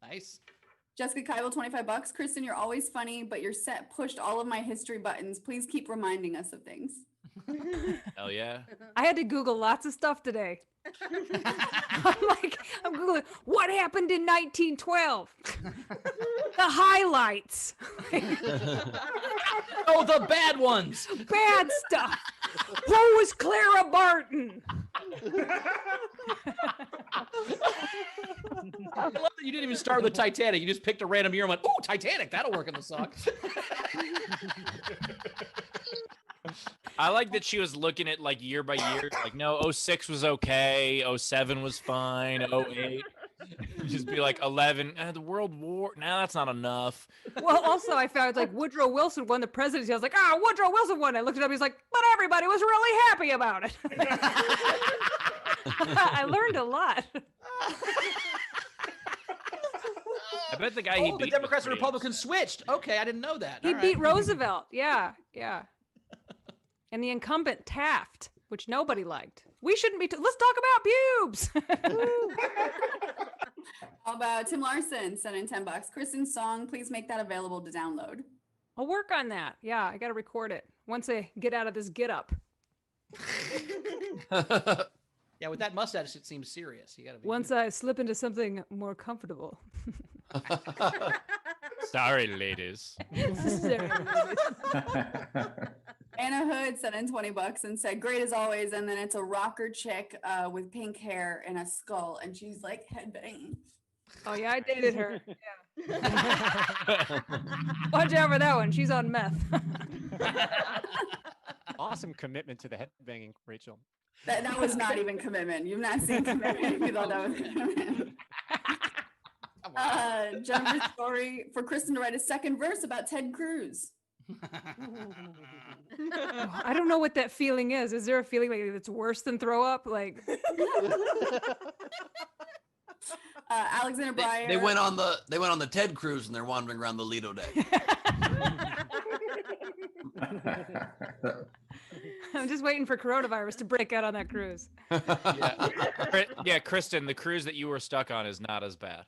Nice. Jessica Kybel, $25. Kristin, you're always funny, but your set pushed all of my history buttons. Please keep reminding us of things. Hell yeah. I had to Google lots of stuff today. I'm Googling, what happened in 1912? The highlights. Oh, the bad ones. Bad stuff. Who was Clara Barton? I love that you didn't even start with the Titanic. You just picked a random year and went, "Oh, Titanic, that'll work in the song." I like that she was looking at like year by year. Like, no, 06 was okay. 07 was fine. 08. Just be like 11. The World War. Nah, that's not enough. Well, also I found like Woodrow Wilson won the presidency. I was like, Woodrow Wilson won. I looked it up. He's like, but everybody was really happy about it. I learned a lot. I bet the guy he beat the Democrats and was pretty Republicans switched. Okay, I didn't know that. He All beat right. Roosevelt. Yeah. And the incumbent Taft, which nobody liked. We shouldn't be. Let's talk about pubes. How about Tim Larson, sent in $10. Kristin's song, please make that available to download. I'll work on that. Yeah, I got to record it once I get out of this get up. Yeah, with that mustache, it seems serious. You gotta be. Once I slip into something more comfortable. Sorry, ladies. Anna Hood sent in $20 and said, great as always. And then it's a rocker chick with pink hair and a skull. And she's like headbanging. Oh, yeah, I dated her. Yeah. Watch out for that one. She's on meth. Awesome commitment to the headbanging, Rachel. That was not even commitment. You've not seen commitment. You thought that was commitment. Jennifer's story for Kristin to write a second verse about Ted Cruz. I don't know what that feeling is. Is there a feeling like it's worse than throw up? Like Alexander Breyer. They went on the Ted Cruise and they're wandering around the Lido Day. I'm just waiting for coronavirus to break out on that cruise. Yeah, Kristin, the cruise that you were stuck on is not as bad.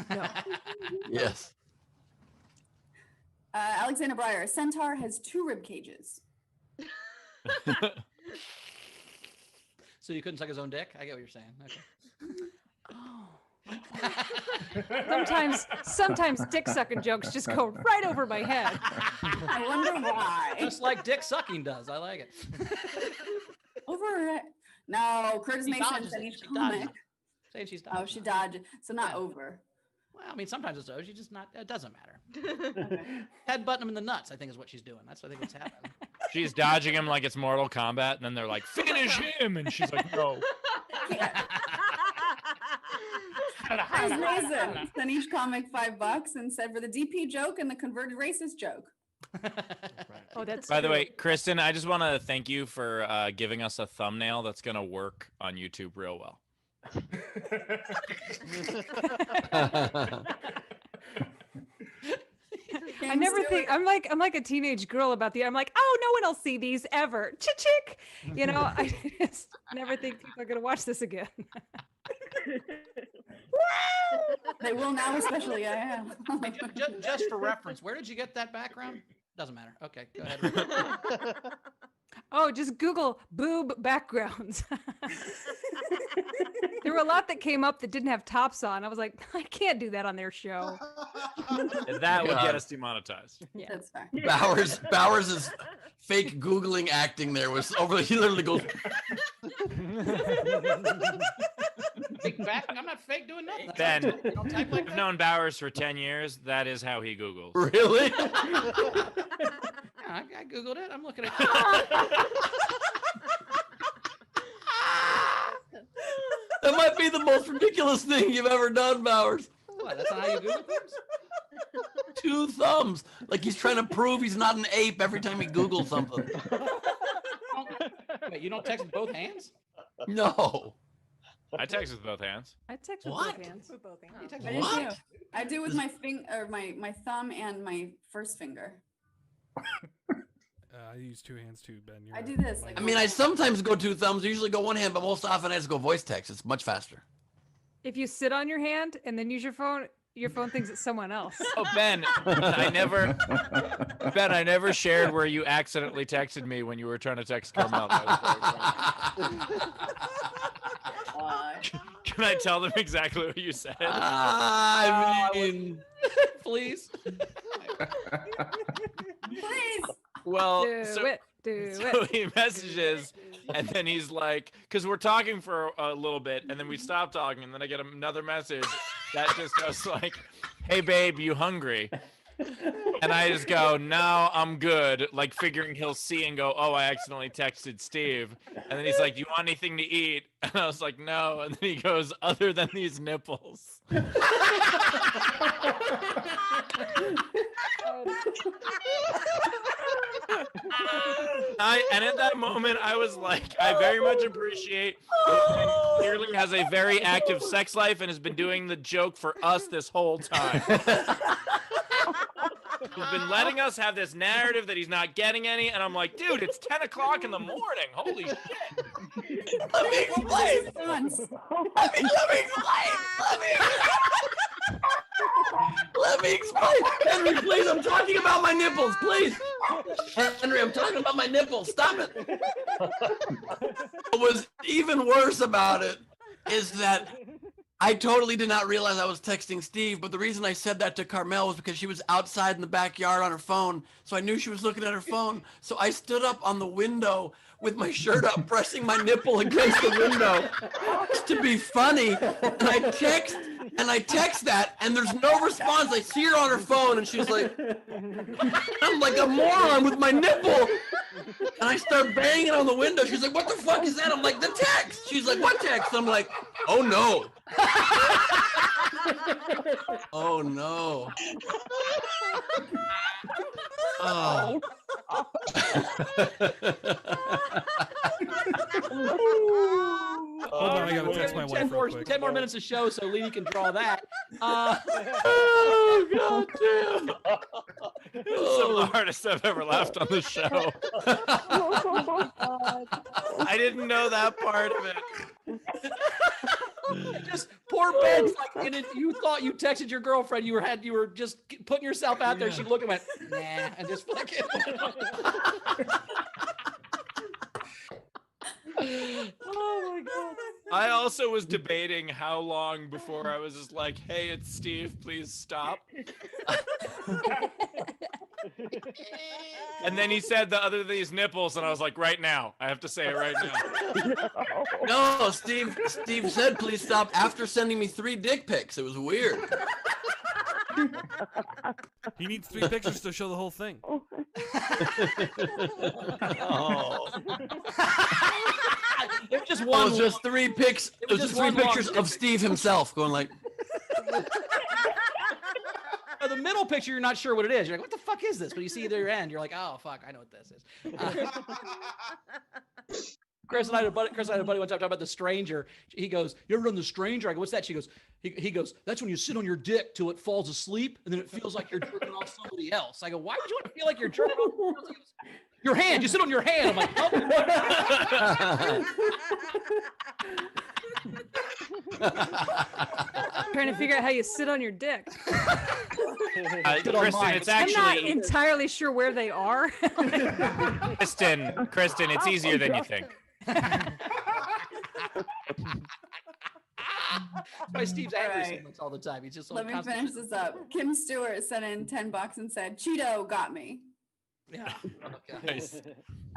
No. Yes. Alexander Breyer, a centaur has 2 rib cages. So you couldn't suck his own dick? I get what you're saying. Okay. Sometimes dick sucking jokes just go right over my head. I wonder why. Just like dick sucking does. I like it. Over it. No, Curtis She Mason dodges said it. each She comic. dodges it. Say she's dodged. Oh, she dodged. So not over. Well, I mean, sometimes it's she's just not. It doesn't matter. Headbutting him in the nuts, I think, is what she's doing. That's what I think what's happening. She's dodging him like it's Mortal Kombat, and then they're like, finish him, and she's like, no. Curtis Mason sent each comic $5 and said for the DP joke and the converted racist joke. Oh, that's By the true. way, Kristin, I just want to thank you for giving us a thumbnail that's going to work on YouTube real well. I never think I'm like a teenage girl about I'm like, oh, no one will see these ever. Chick. You know, I just never think people are gonna watch this again. They will now, especially I am. just for reference, where did you get that background? Doesn't matter. Okay, go ahead. Oh, just Google boob backgrounds. There were a lot that came up that didn't have tops on. I was like, I can't do that on their show. That would get us demonetized. Yeah. That's fine. Bowers' fake Googling acting there was over. He literally goes. Fake back? I'm not fake doing nothing. Ben, Don't type like I've that. known Bowers for 10 years. That is how he Googles. Really? Yeah, I googled it. I'm looking at it. That might be the most ridiculous thing you've ever done, Bowers. What? That's not how you Google things? 2 thumbs. Like he's trying to prove he's not an ape every time he Googles something. Wait, you don't text with both hands? No. I text with both hands. I text with What? both hands. With both hands. You text I me. do What? too. I do with my my thumb and my first finger. I use two hands too, Ben. You're I do right. this, like- I mean, I sometimes go two thumbs, usually go one hand, but most often I just go voice text. It's much faster. If you sit on your hand and then use your phone thinks it's someone else. Oh, Ben, I never shared where you accidentally texted me when you were trying to text Carmel. Can I tell them exactly what you said? I mean, Please. Please. Well, Do so it. he messages, and then he's like, because we're talking for a little bit, and then we stop talking, and then I get another message that just goes like, "Hey babe, you hungry?" And I just go, "No, I'm good," like figuring he'll see and go, "Oh, I accidentally texted Steve." And then he's like, "You want anything to eat?" And I was like, "No." And then he goes, "Other than these nipples." And at that moment, I was like, I very much appreciate that Ben clearly has a very active sex life and has been doing the joke for us this whole time. He's been letting us have this narrative that he's not getting any, and I'm like, dude, it's 10 o'clock in the morning. Holy shit. let me explain. Let me explain. Henry, please, I'm talking about my nipples, please. Henry, I'm talking about my nipples. Stop it. What was even worse about it is that I totally did not realize I was texting Steve, but the reason I said that to Carmel was because she was outside in the backyard on her phone, so I knew she was looking at her phone. So I stood up on the window with my shirt up, pressing my nipple against the window just to be funny. And I text that, and there's no response. I see her on her phone, and she's like, I'm like a moron with my nipple. And I start banging on the window. She's like, what the fuck is that? I'm like, the text. She's like, what text? I'm like, oh no. Oh no. Oh. Hold on, I gotta text my wife real quick. 10 more minutes of show so Lee can draw that. Oh, God damn. Some of the hardest I've ever laughed on the show. I didn't know that part of it. Just poor Ben's like, you thought you texted your girlfriend. You were just putting yourself out there. She looked and went, nah, and just fucking. Oh my God. I also was debating how long before I was just like, hey, it's Steve, please stop. And then he said the other these nipples, and I was like, right now. I have to say it right now. No, Steve said please stop after sending me 3 dick pics. It was weird. He needs 3 pictures to show the whole thing. Oh. It was just It one. was just 3 pics. It was just 3 one long pictures dick of pic. Steve himself going like. The middle picture, you're not sure what it is. You're like, what the fuck is this? But you see the end, you're like, oh fuck, I know what this is. Chris and I had a buddy one time talking about The Stranger. He goes, you ever done The Stranger? I go, what's that? She goes, he goes, that's when you sit on your dick till it falls asleep, and then it feels like you're jerking off somebody else. I go, why would you want to feel like you're jerking off somebody else? He goes, your hand, you sit on your hand. I'm like, oh. Trying to figure out how you sit on your dick. Kristen, it's I'm not actually entirely sure where they are. Kristen, it's easier than you think. That's why Steve's angry so Right. much all the time. He's just Let like me constantly- finish this up. Kim Stewart sent in $10 and said, Cheeto got me. Yeah. Okay. Nice.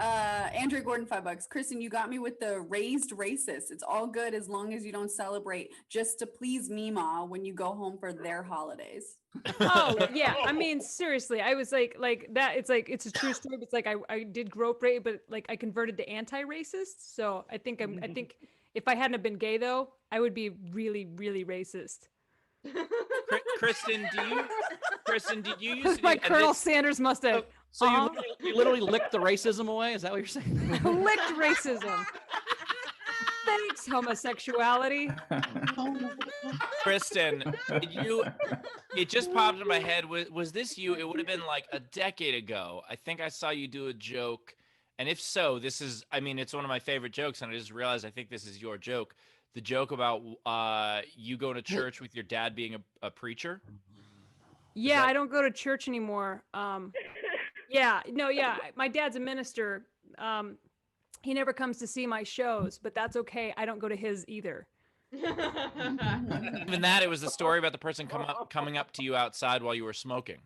Andrew Gordon, $5. Kristen, you got me with the raised racist. It's all good as long as you don't celebrate just to please Mima when you go home for their holidays. Oh yeah, I mean seriously, I was like that. It's like it's a true story. But it's like I did grow up right, but like I converted to anti-racist. So I think I think if I hadn't have been gay though, I would be really really racist. Kristen, did you use My Colonel Sanders must have So you literally licked the racism away? Is that what you're saying? licked racism. Thanks, homosexuality. Kristin, it just popped in my head. Was this you? It would have been like a decade ago. I think I saw you do a joke. And if so, it's one of my favorite jokes. And I just realized I think this is your joke. The joke about you going to church with your dad being a preacher. Yeah, I don't go to church anymore. Yeah, my dad's a minister. He never comes to see my shows, but that's okay. I don't go to his either. Even that, it was the story about the person coming up to you outside while you were smoking.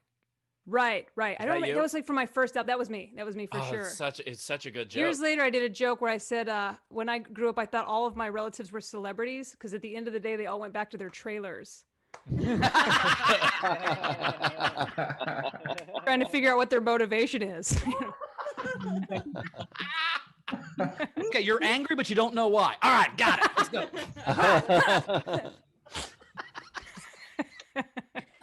Right. I don't. That was like for my first album. That was me for sure. It's such a good joke. Years later, I did a joke where I said, when I grew up, I thought all of my relatives were celebrities because at the end of the day, they all went back to their trailers. Trying to figure out what their motivation is. Okay, you're angry, but you don't know why. All right, got it. Let's go.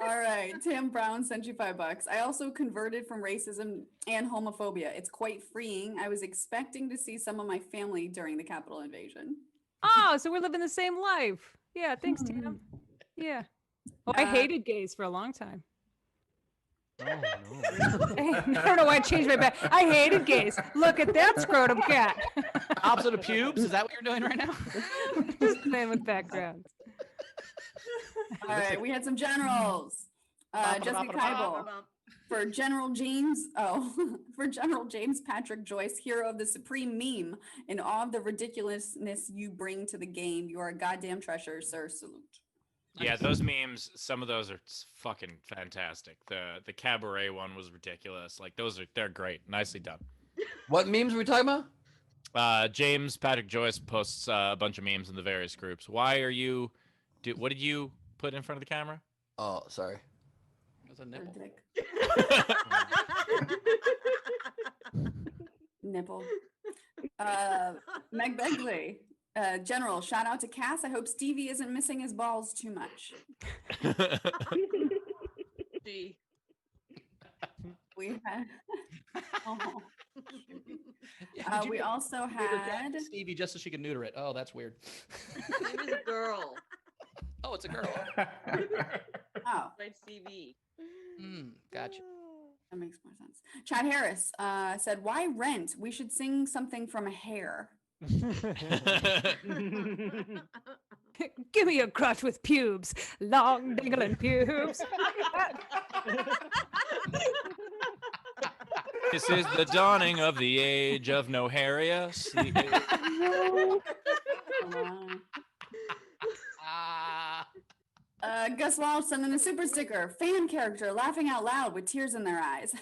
All right, Tim Brown sent you $5. I also converted from racism and homophobia. It's quite freeing. I was expecting to see some of my family during the Capitol invasion. Oh, so we're living the same life. Yeah, thanks, Tim. Yeah. Oh, I hated gays for a long time. Oh, no. I don't know why I changed my back. I hated gays. Look at that scrotum cat. Opposite of pubes? Is that what you're doing right now? Just playing with backgrounds. All right, we had some generals. Jessica Keibel. For General James Patrick Joyce, hero of the supreme meme, in awe of the ridiculousness you bring to the game, you are a goddamn treasure, sir. Salute. Yeah, those memes, some of those are fucking fantastic. The cabaret one was ridiculous. Like they're great. Nicely done. What memes were we talking about? James Patrick Joyce posts a bunch of memes in the various groups. What did you put in front of the camera? Oh, sorry. It was a nipple. Nipple. Meg Begley. General, shout out to Cass. I hope Stevie isn't missing his balls too much. We had. Oh. We also had Stevie just so she could neuter it. Oh, that's weird. It was a girl. Oh, it's a girl. Oh, Like Stevie. Gotcha. that makes more sense. Chad Harris said, "Why Rent? We should sing something from Hair." Give me a crotch with pubes, long dangling pubes. This is the dawning of the age of no Harius. Gus Walsh sent in a super sticker. Fan character laughing out loud with tears in their eyes.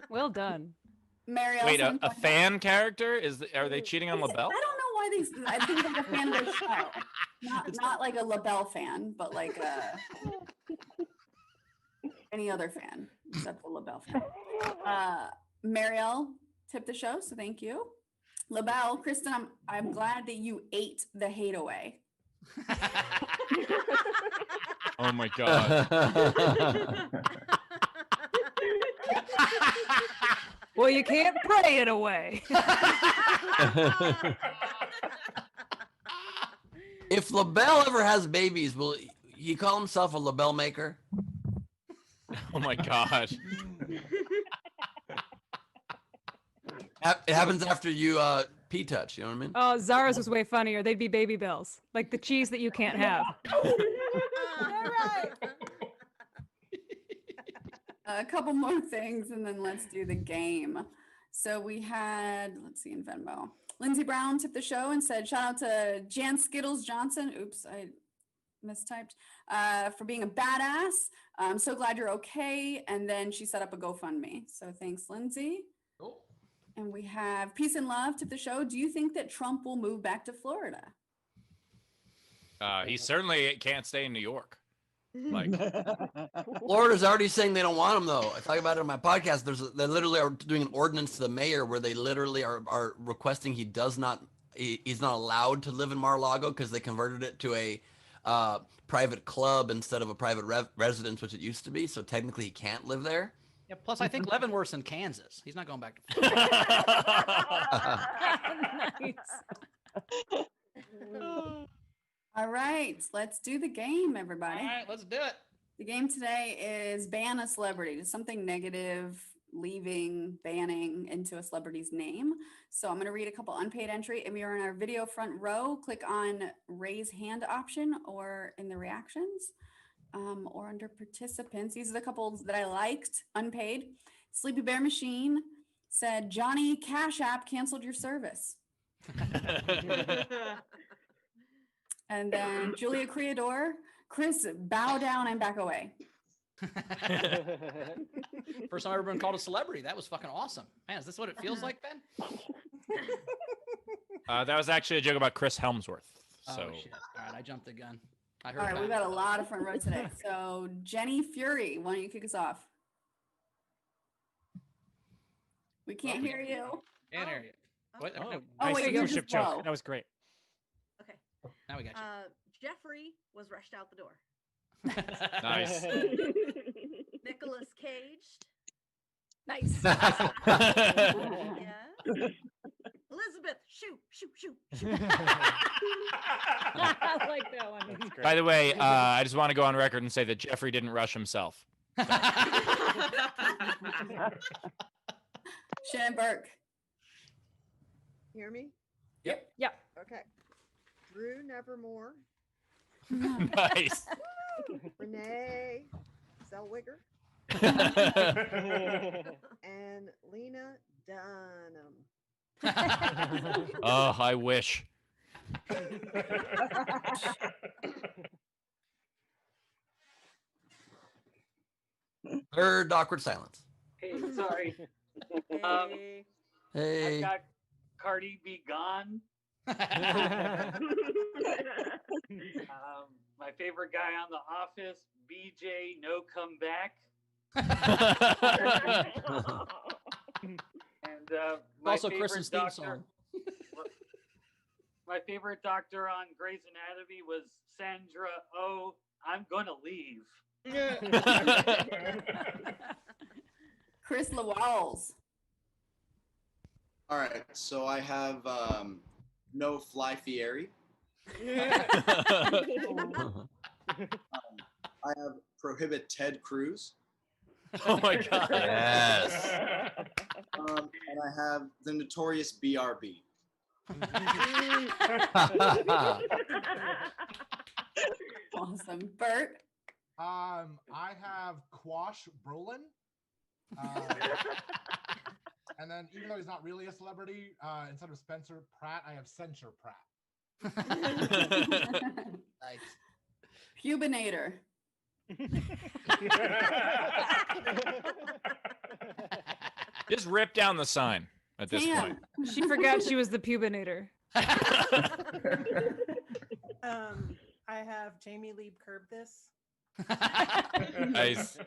Well done. Mary Wait, Ellison a fan character? Are they cheating on I LaBelle? don't know why I think like a fan of the show. Not like a LaBelle fan, but like any other fan except the LaBelle fan. Marielle tipped the show, so thank you. LaBelle, Kristin, I'm glad that you ate the hate away. Oh my god. Well, you can't pray it away. If LaBelle ever has babies, will he call himself a LaBelle maker? Oh my god. It happens after you pee touch, you know what I mean? Oh, Zara's was way funnier. They'd be baby bells, like the cheese that you can't have. A couple more things and then let's do the game. So we had, let's see in Venmo. Lindsay Brown tipped the show and said, shout out to Jan Skittles Johnson. Oops, I mistyped. For being a badass. I'm so glad you're okay. And then she set up a GoFundMe. So thanks, Lindsay. Cool. And we have Peace and Love tipped the show. Do you think that Trump will move back to Florida? He certainly can't stay in New York. Like, Florida's already saying they don't want him, though. I talk about it on my podcast. They literally are doing an ordinance to the mayor where they literally are requesting he's not allowed to live in Mar-a-Lago because they converted it to a private club instead of a private residence, which it used to be. So technically he can't live there. Yeah, plus, I think Leavenworth's in Kansas. He's not going back to Nice. All right, let's do the game, everybody. All right, let's do it. The game today is ban a celebrity. Just something negative, leaving, banning into a celebrity's name. So I'm going to read a couple unpaid entry. If you're in our video front row, click on raise hand option or in the reactions or under participants. These are the couples that I liked, unpaid. Sleepy Bear Machine said, Johnny Cash App canceled your service. And then Julia Creador, Chris, bow down and back away. First time I've ever been called a celebrity. That was fucking awesome. Man, is this what it feels like, Ben? That was actually a joke about Chris Helmsworth. So. Oh, shit. All right, I jumped the gun. I heard All right, that. we've got a lot of front row today. So Jenny Fury, why don't you kick us off? We can't hear you. Can't hear you. What? Oh, No, Oh, nice wait, you're censorship just joke. low. That was great. Okay. now we got you. Jeffrey was rushed out the door. Nice. Nicolas Cage. Nice. Yeah. Elizabeth, shoot. I like that one. That's great. By the way, I just want to go on record and say that Jeffrey didn't rush himself. Shannon Burke. Hear me? Yep. Yep. Okay. Drew Nevermore. Nice. Renee Zellweger. And Lena Dunham. Oh, I wish. Third awkward silence. Hey, sorry. Hey. Hey. I've got Cardi B gone. My favorite guy on The Office, BJ No Come Back. And my Also favorite Kristen's theme doctor, song. my favorite doctor on Grey's Anatomy was Sandra Oh. I'm gonna leave. Chris Lawals. All right, so I have no Fly Fieri. I have Prohibit Ted Cruz. Oh my God. Yes. And I have the notorious BRB. Awesome. Bert. I have Quash Brolin. And then, even though he's not really a celebrity, instead of Spencer Pratt, I have Censure Pratt. Nice. Pubinator. Just rip down the sign at this Tam. point. She forgot she was the pubinator. I have Jamie Lee Curb this. Nice.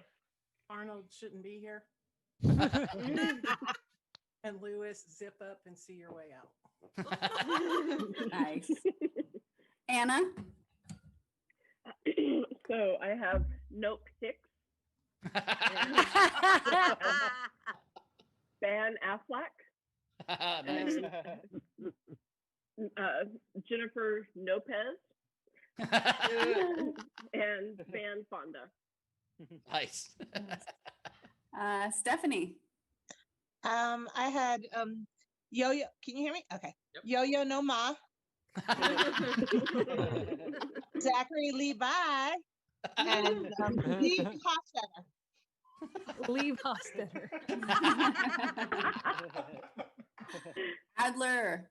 Arnold shouldn't be here. And Lewis, zip up and see your way out. Nice. Anna. So I have Nope Hicks. Ben Affleck. Nice. Jennifer Lopez. And Van Fonda. Nice. Stephanie. I had Yo-Yo. Can you hear me? Okay. Yep. Yo-Yo No Ma. Zachary Levi. And Steve Hofstetter. Leave Hofstetter. Adler.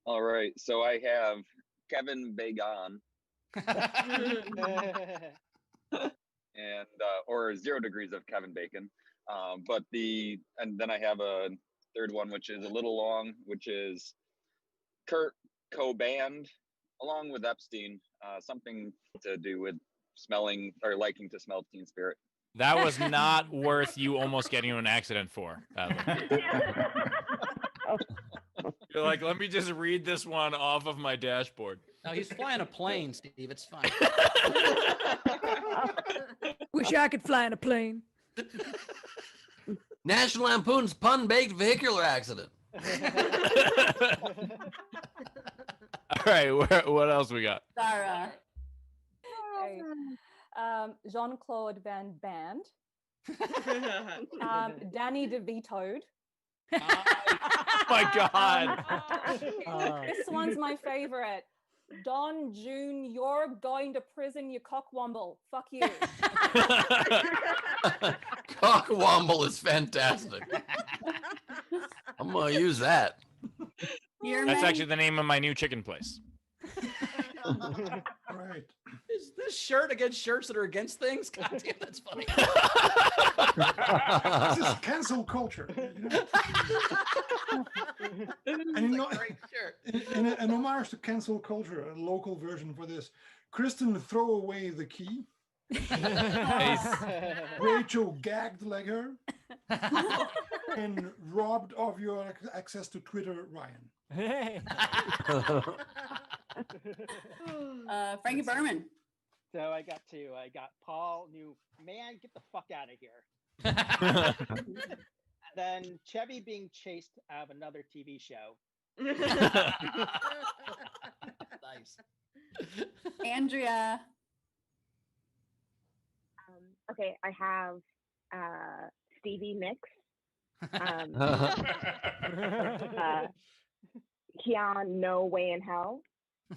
All right, so I have Kevin Bacon and or 0 degrees of Kevin Bacon, and then I have a third one which is a little long, which is Kurt Cobain along with Epstein, something to do with smelling or liking to smell Teen Spirit. That was not worth you almost getting into an accident for. You're like, let me just read this one off of my dashboard. No, he's flying a plane, Steve. It's fine. Wish I could fly in a plane. National Lampoon's pun-baked vehicular accident. All right, what else we got? Sarah. Okay. Jean-Claude Van Band. Danny DeVito'd. Oh my God. This one's my favorite. Don June, you're going to prison, you cockwomble. Fuck you. Cockwomble is fantastic. I'm gonna use that. That's actually the name of my new chicken place. Right. Is this shirt against shirts that are against things? God damn, that's funny. This is cancel culture. You know? And you know, Great shirt. in an homage to cancel culture, a local version for this, Kristin throw away the key. Nice. Rachel gagged like her. And robbed of your access to Twitter, Ryan. Frankie Berman. So I got Paul new, man, get the fuck out of here. Then Chevy being chased out of another TV show. Nice. Andrea. Okay, I have Stevie Nicks. Keon No Way in Hell.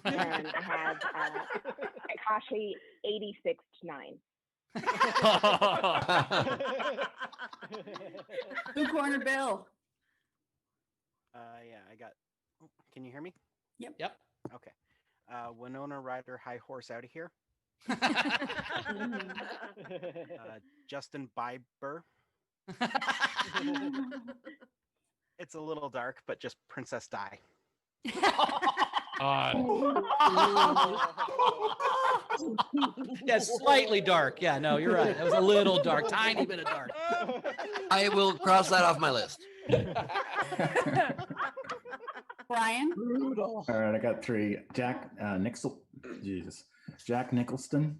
And I have Akashi 86-9. Blue Corner Bill. Yeah, I got. Can you hear me? Yep. Okay. Winona Ryder, High Horse out of here. Justin Bieber. It's a little dark, but just Princess Di. Yeah, slightly dark. Yeah, no, you're right. That was a little dark, tiny bit of dark. I will cross that off my list. Brian. All right, I got 3. Jack Nicholson.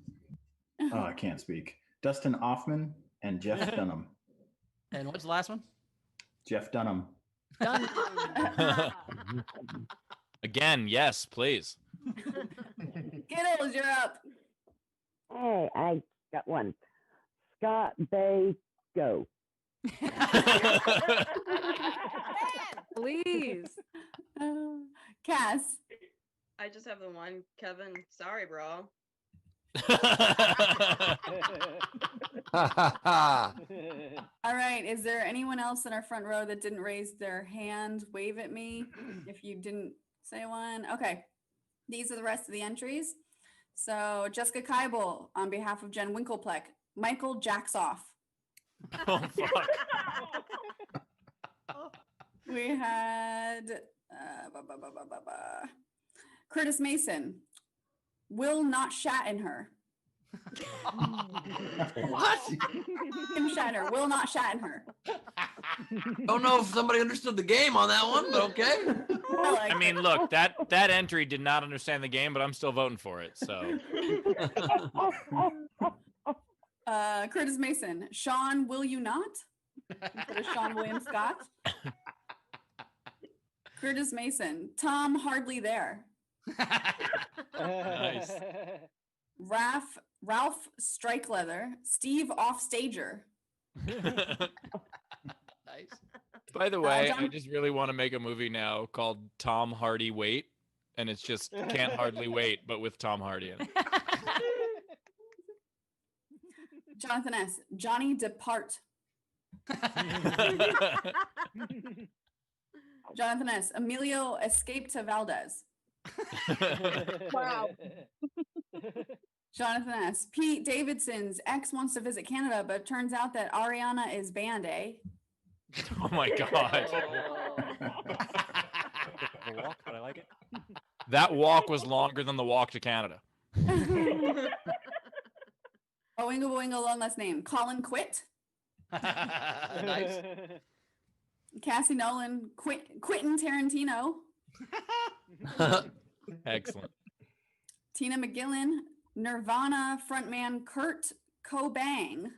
Oh, I can't speak. Dustin Hoffman and Jeff Dunham. And what's the last one? Jeff Dunham. Again, yes, please. Giddles, you're up. Hey, I got one. Scott Bay, go. Please. Cass. I just have the one. Kevin, sorry, bro. All right. Is there anyone else in our front row that didn't raise their hand? Wave at me if you didn't say one. Okay. These are the rest of the entries. So Jessica Keibel on behalf of Jen Winklepleck. Michael Jacksoff. Oh, fuck. We had Curtis Mason. Will not shat in her. What? Tim Shatner. Will not shat in her. Don't know if somebody understood the game on that one, but okay. I mean, look, that entry did not understand the game, but I'm still voting for it. So, Curtis Mason. Sean, will you not? Instead of Sean William Scott. Curtis Mason. Tom, hardly there. nice. Ralph Strikeleather. Steve Offstager. Nice. By the way, I just really want to make a movie now called Tom Hardy Wait, and it's just Can't Hardly Wait, but with Tom Hardy in it. Jonathan S. Johnny Depart. Jonathan S. Emilio Escape to Valdez. Wow. Jonathan S. Pete Davidson's ex wants to visit Canada, but it turns out that Ariana is banned, eh? Oh my god. The walk, but I like it. That walk was longer than the walk to Canada. Oingo Boingo, long last name. Colin Quit. Nice. Cassie Nolan. Quentin Tarantino. Excellent. Tina McGillan. Nirvana frontman Kurt Cobain.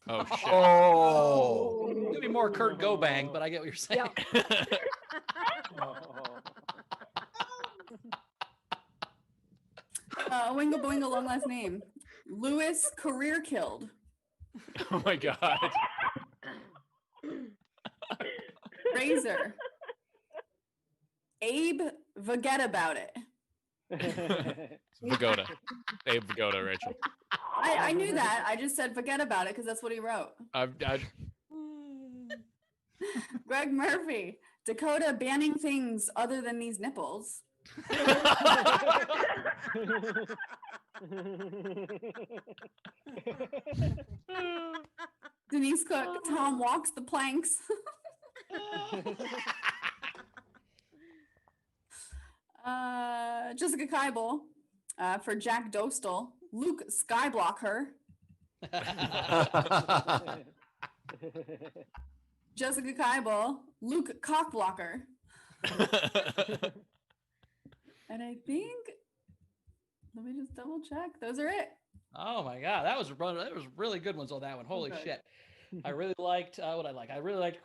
Oh shit. Oh. It's gonna be more Kurt Gobang, but I get what you're saying. Winga Boinga, long last name. Lewis career killed. Oh my god. Razor. Abe, forget about it. Vagoda. Abe Vagoda, Rachel. I knew that. I just said forget about it because that's what he wrote. Greg Murphy. Dakota banning things other than these nipples. Denise Cook. Tom walks the planks. Jessica Keibel. For Jack Dostal. Luke Skyblock her. Jessica Keibel. Luke Cockblocker. And I think, let me just double check. Those are it. Oh my god, that was really good ones on that one. Holy Okay. shit! I really liked what I like. I really liked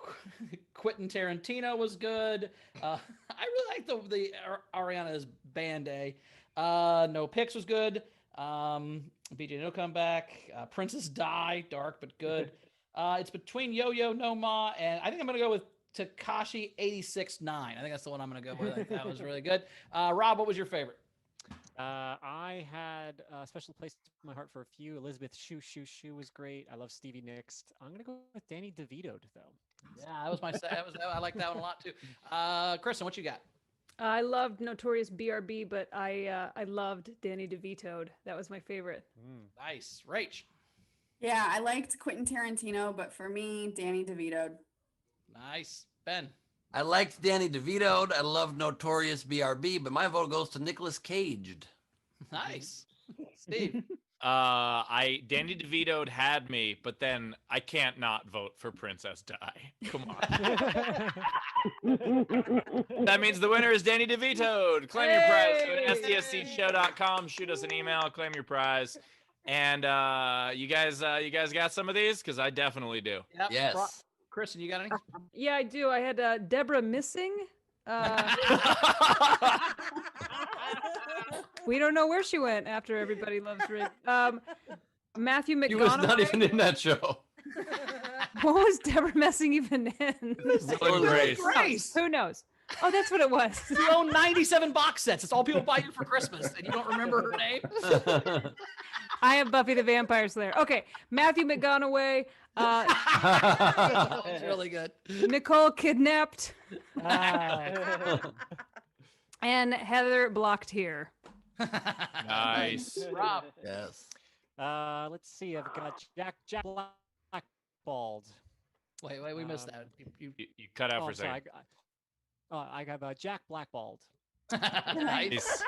Quentin Tarantino was good. I really liked the Ariana's Band Day. No Picks was good. BJ No Comeback. Princess Die, dark but good. It's between Yo-Yo No Ma and I think I'm gonna go with Takashi 86.9. I think that's the one I'm gonna go with. I think that was really good. Rob, what was your favorite? I had a special place in my heart for a few. Elizabeth Shue was great. I love Stevie Nicks. I'm gonna go with Danny DeVito though. Yeah, that was my. I like that one a lot too. Kristen, what you got? I loved Notorious B.R.B., but I loved Danny DeVito'd. That was my favorite. Nice, Rach. Yeah, I liked Quentin Tarantino, but for me, Danny DeVito. Nice, Ben. I liked Danny DeVito. I love Notorious B.R.B., but my vote goes to Nicolas Cage. Nice, Steve. Danny DeVito had me, but then I can't not vote for Princess Di. Come on. That means the winner is Danny DeVito. Claim your prize. Go to stscshow.com. Shoot us an email. Claim your prize. And you guys got some of these? Because I definitely do. Yep. Yes. Kristen, you got any? Yeah, I do. I had Deborah Missing. We don't know where she went after Everybody Loves Rick. Matthew McConaughey. He was not even in that show. What was Deborah Missing even in? Will Grace. Who knows? Oh, that's what it was. You own 97 box sets. It's all people buy you for Christmas, and you don't remember her name. I have Buffy the Vampire Slayer. Okay, Matthew McConaughey. It's really good. Nicole Kidnapped. And Heather Blocked Here. Nice. Rob. Yes. Let's see. I've got Jack Blackballed. Wait, we missed that. You cut out for a sorry, second. I got Jack Blackballed. Nice.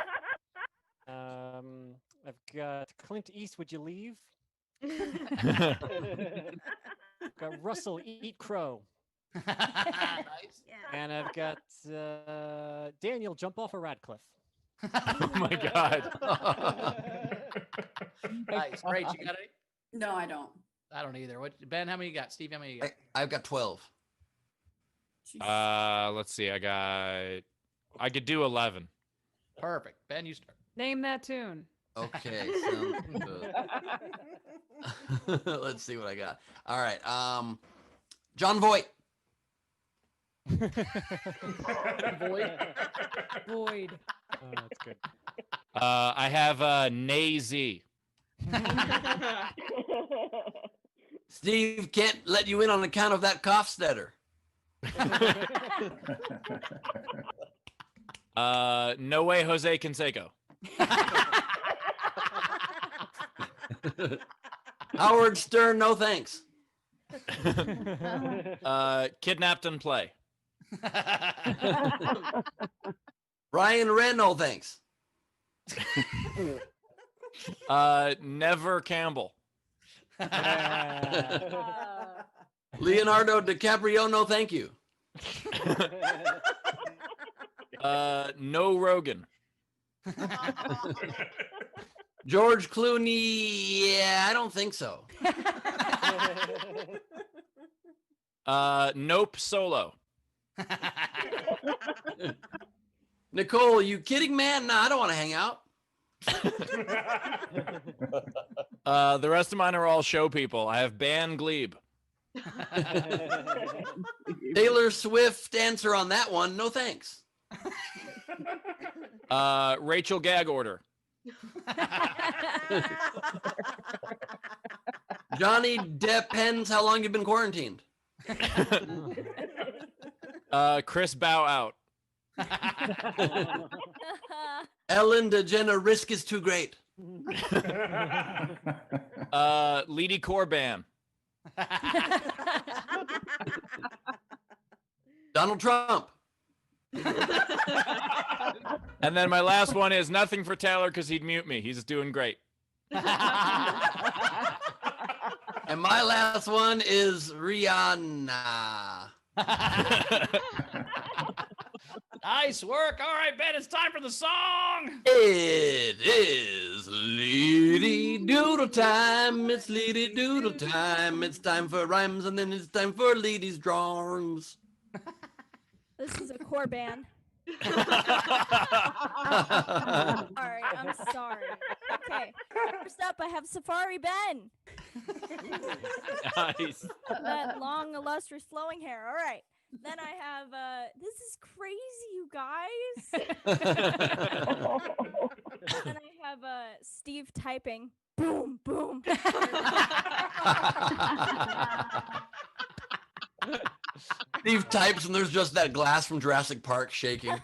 I've got Clint Eastwood. You leave? Got Russell Eat Crow. Nice. And I've got Daniel Jump Off a Radcliffe. Oh my god. Nice. Rach, you got any? No, I don't. I don't either. What, Ben, how many you got? Steve, how many you got? I've got 12. Let's see. I could do 11. Perfect. Ben, you start. Name that tune. Okay. Sounds good. Let's see what I got. All right. John Voight. Void. Oh, that's good. I have Nazy. Steve can't let you in on account of that Hofstetter. No way, Jose Canseco. Howard Stern, no thanks. Kidnapped and Play. Ryan Wren, no thanks. Never Campbell. Leonardo DiCaprio, no thank you. No Rogan. George Clooney, yeah, I don't think so. Nope Solo. Nicole, you kidding, man? Nah, I don't want to hang out. The rest of mine are all show people. I have Ban Gleib. Taylor Swift answer on that one. No thanks. Rachel Gag Order. Johnny depends how long you've been quarantined. Chris Bow Out. Ellen DeGeneres, risk is too great. Leedy Corban. Donald Trump. And then my last one is nothing for Taylor because he'd mute me. He's doing great. And my last one is Rihanna. Nice work. All right, Ben, it's time for the song. It is Leedy Doodle time. It's Leedy Doodle time. It's time for rhymes and then it's time for Leedy's drawings. This is a core band. All right, I'm sorry. Okay, first up, I have Safari Ben. Nice. That long, illustrious, flowing hair. All right. Then I have, this is crazy, you guys. Then I have Steve typing. Boom, boom. Steve types and there's just that glass from Jurassic Park shaking.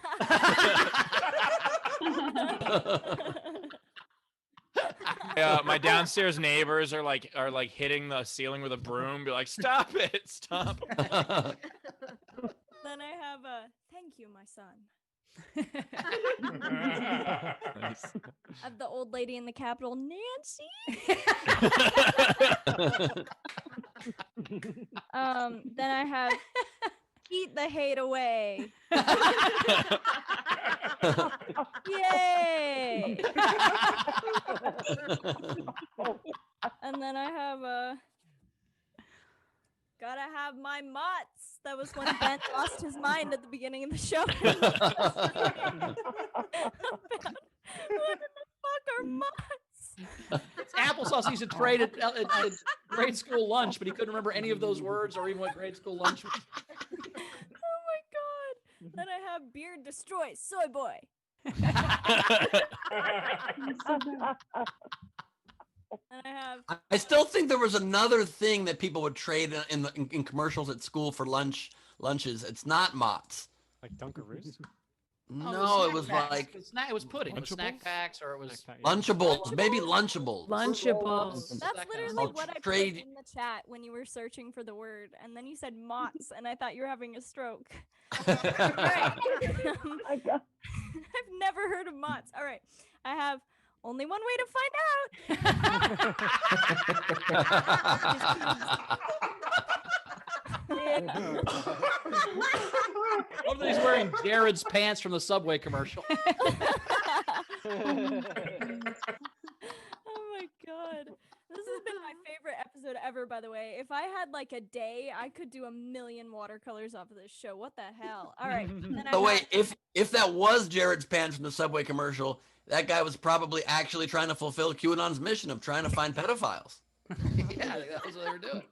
My downstairs neighbors are like hitting the ceiling with a broom. Be like, stop it, stop. Then I have thank you, my son. Nice. I have the old lady in the Capitol, Nancy. Then I have eat the hate away. Yay! And then I have gotta have my mutts. That was when Ben lost his mind at the beginning of the show. What the fuck are mutts? It's applesauce he used to trade at grade school lunch, but he couldn't remember any of those words or even what grade school lunch was. Oh my god. Then I have beard destroy soy boy. And I have I still think there was another thing that people would trade in commercials at school for lunches. It's not Mott's. Like Dunkaroos? No, it was like it was pudding. It was snack packs or it was Lunchables. Maybe Lunchables. Lunchables. That's literally what I put in the chat when you were searching for the word, and then you said Mott's, and I thought you were having a stroke. Right. I've never heard of Mott's. All right, I have only one way to find out. What if he's wearing Jared's pants from the Subway commercial? Oh my god. This has been my favorite episode ever, by the way. If I had like a day, I could do 1,000,000 watercolors off of this show. What the hell? All right. So wait, if that was Jared's pants from the Subway commercial, that guy was probably actually trying to fulfill QAnon's mission of trying to find pedophiles. Yeah, that was what they were doing.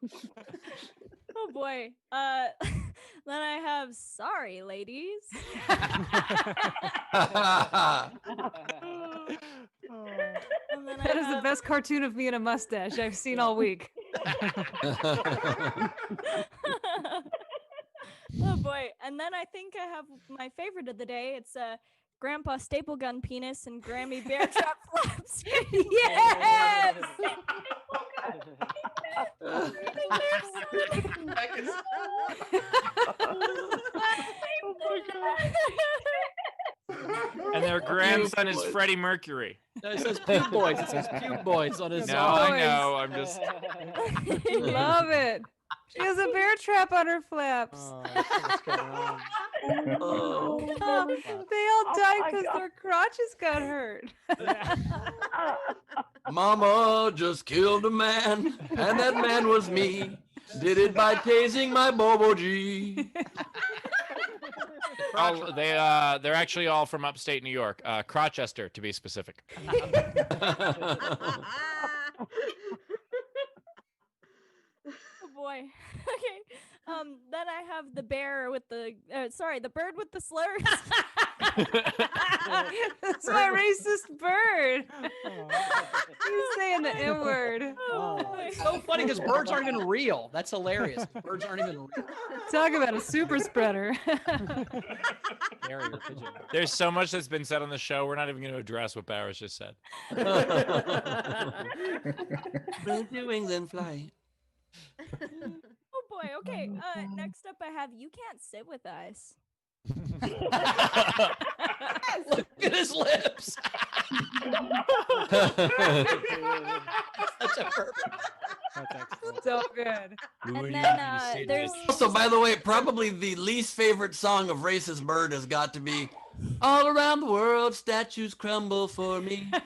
Oh boy. Then I have sorry, ladies. And then That is the best cartoon of me in a mustache I've seen all week. Oh boy. And then I think I have my favorite of the day. It's Grandpa Staple Gun Penis and Grammy Bear Trap Flaps. Yes! And their grandson is Freddie Mercury. No, it says Pube Boys. It says Pube Boys on his. No, I know. I'm just. Love it. She has a bear trap on her flaps. Oh, what's going on? Oh. They all died because their crotches got hurt. Mama just killed a man, and that man was me. Did it by tasing my Bobo G. They're actually all from upstate New York, Crochester to be specific. Oh boy. Okay. Then I have the bear with the the bird with the slurs. That's my racist bird. He's saying the M word. It's so funny because birds aren't even real. That's hilarious. Birds aren't even real. Talk about a super spreader. Carrier pigeon. There's so much that's been said on the show. We're not even going to address what Bowers just said. New England fly. Oh boy. Okay. Next up, I have you can't sit with us. Look at his lips. Such a perfect. So good. And then there's Also, by the way, probably the least favorite song of Racist Bird has got to be "All Around the World, Statues Crumble for Me." oh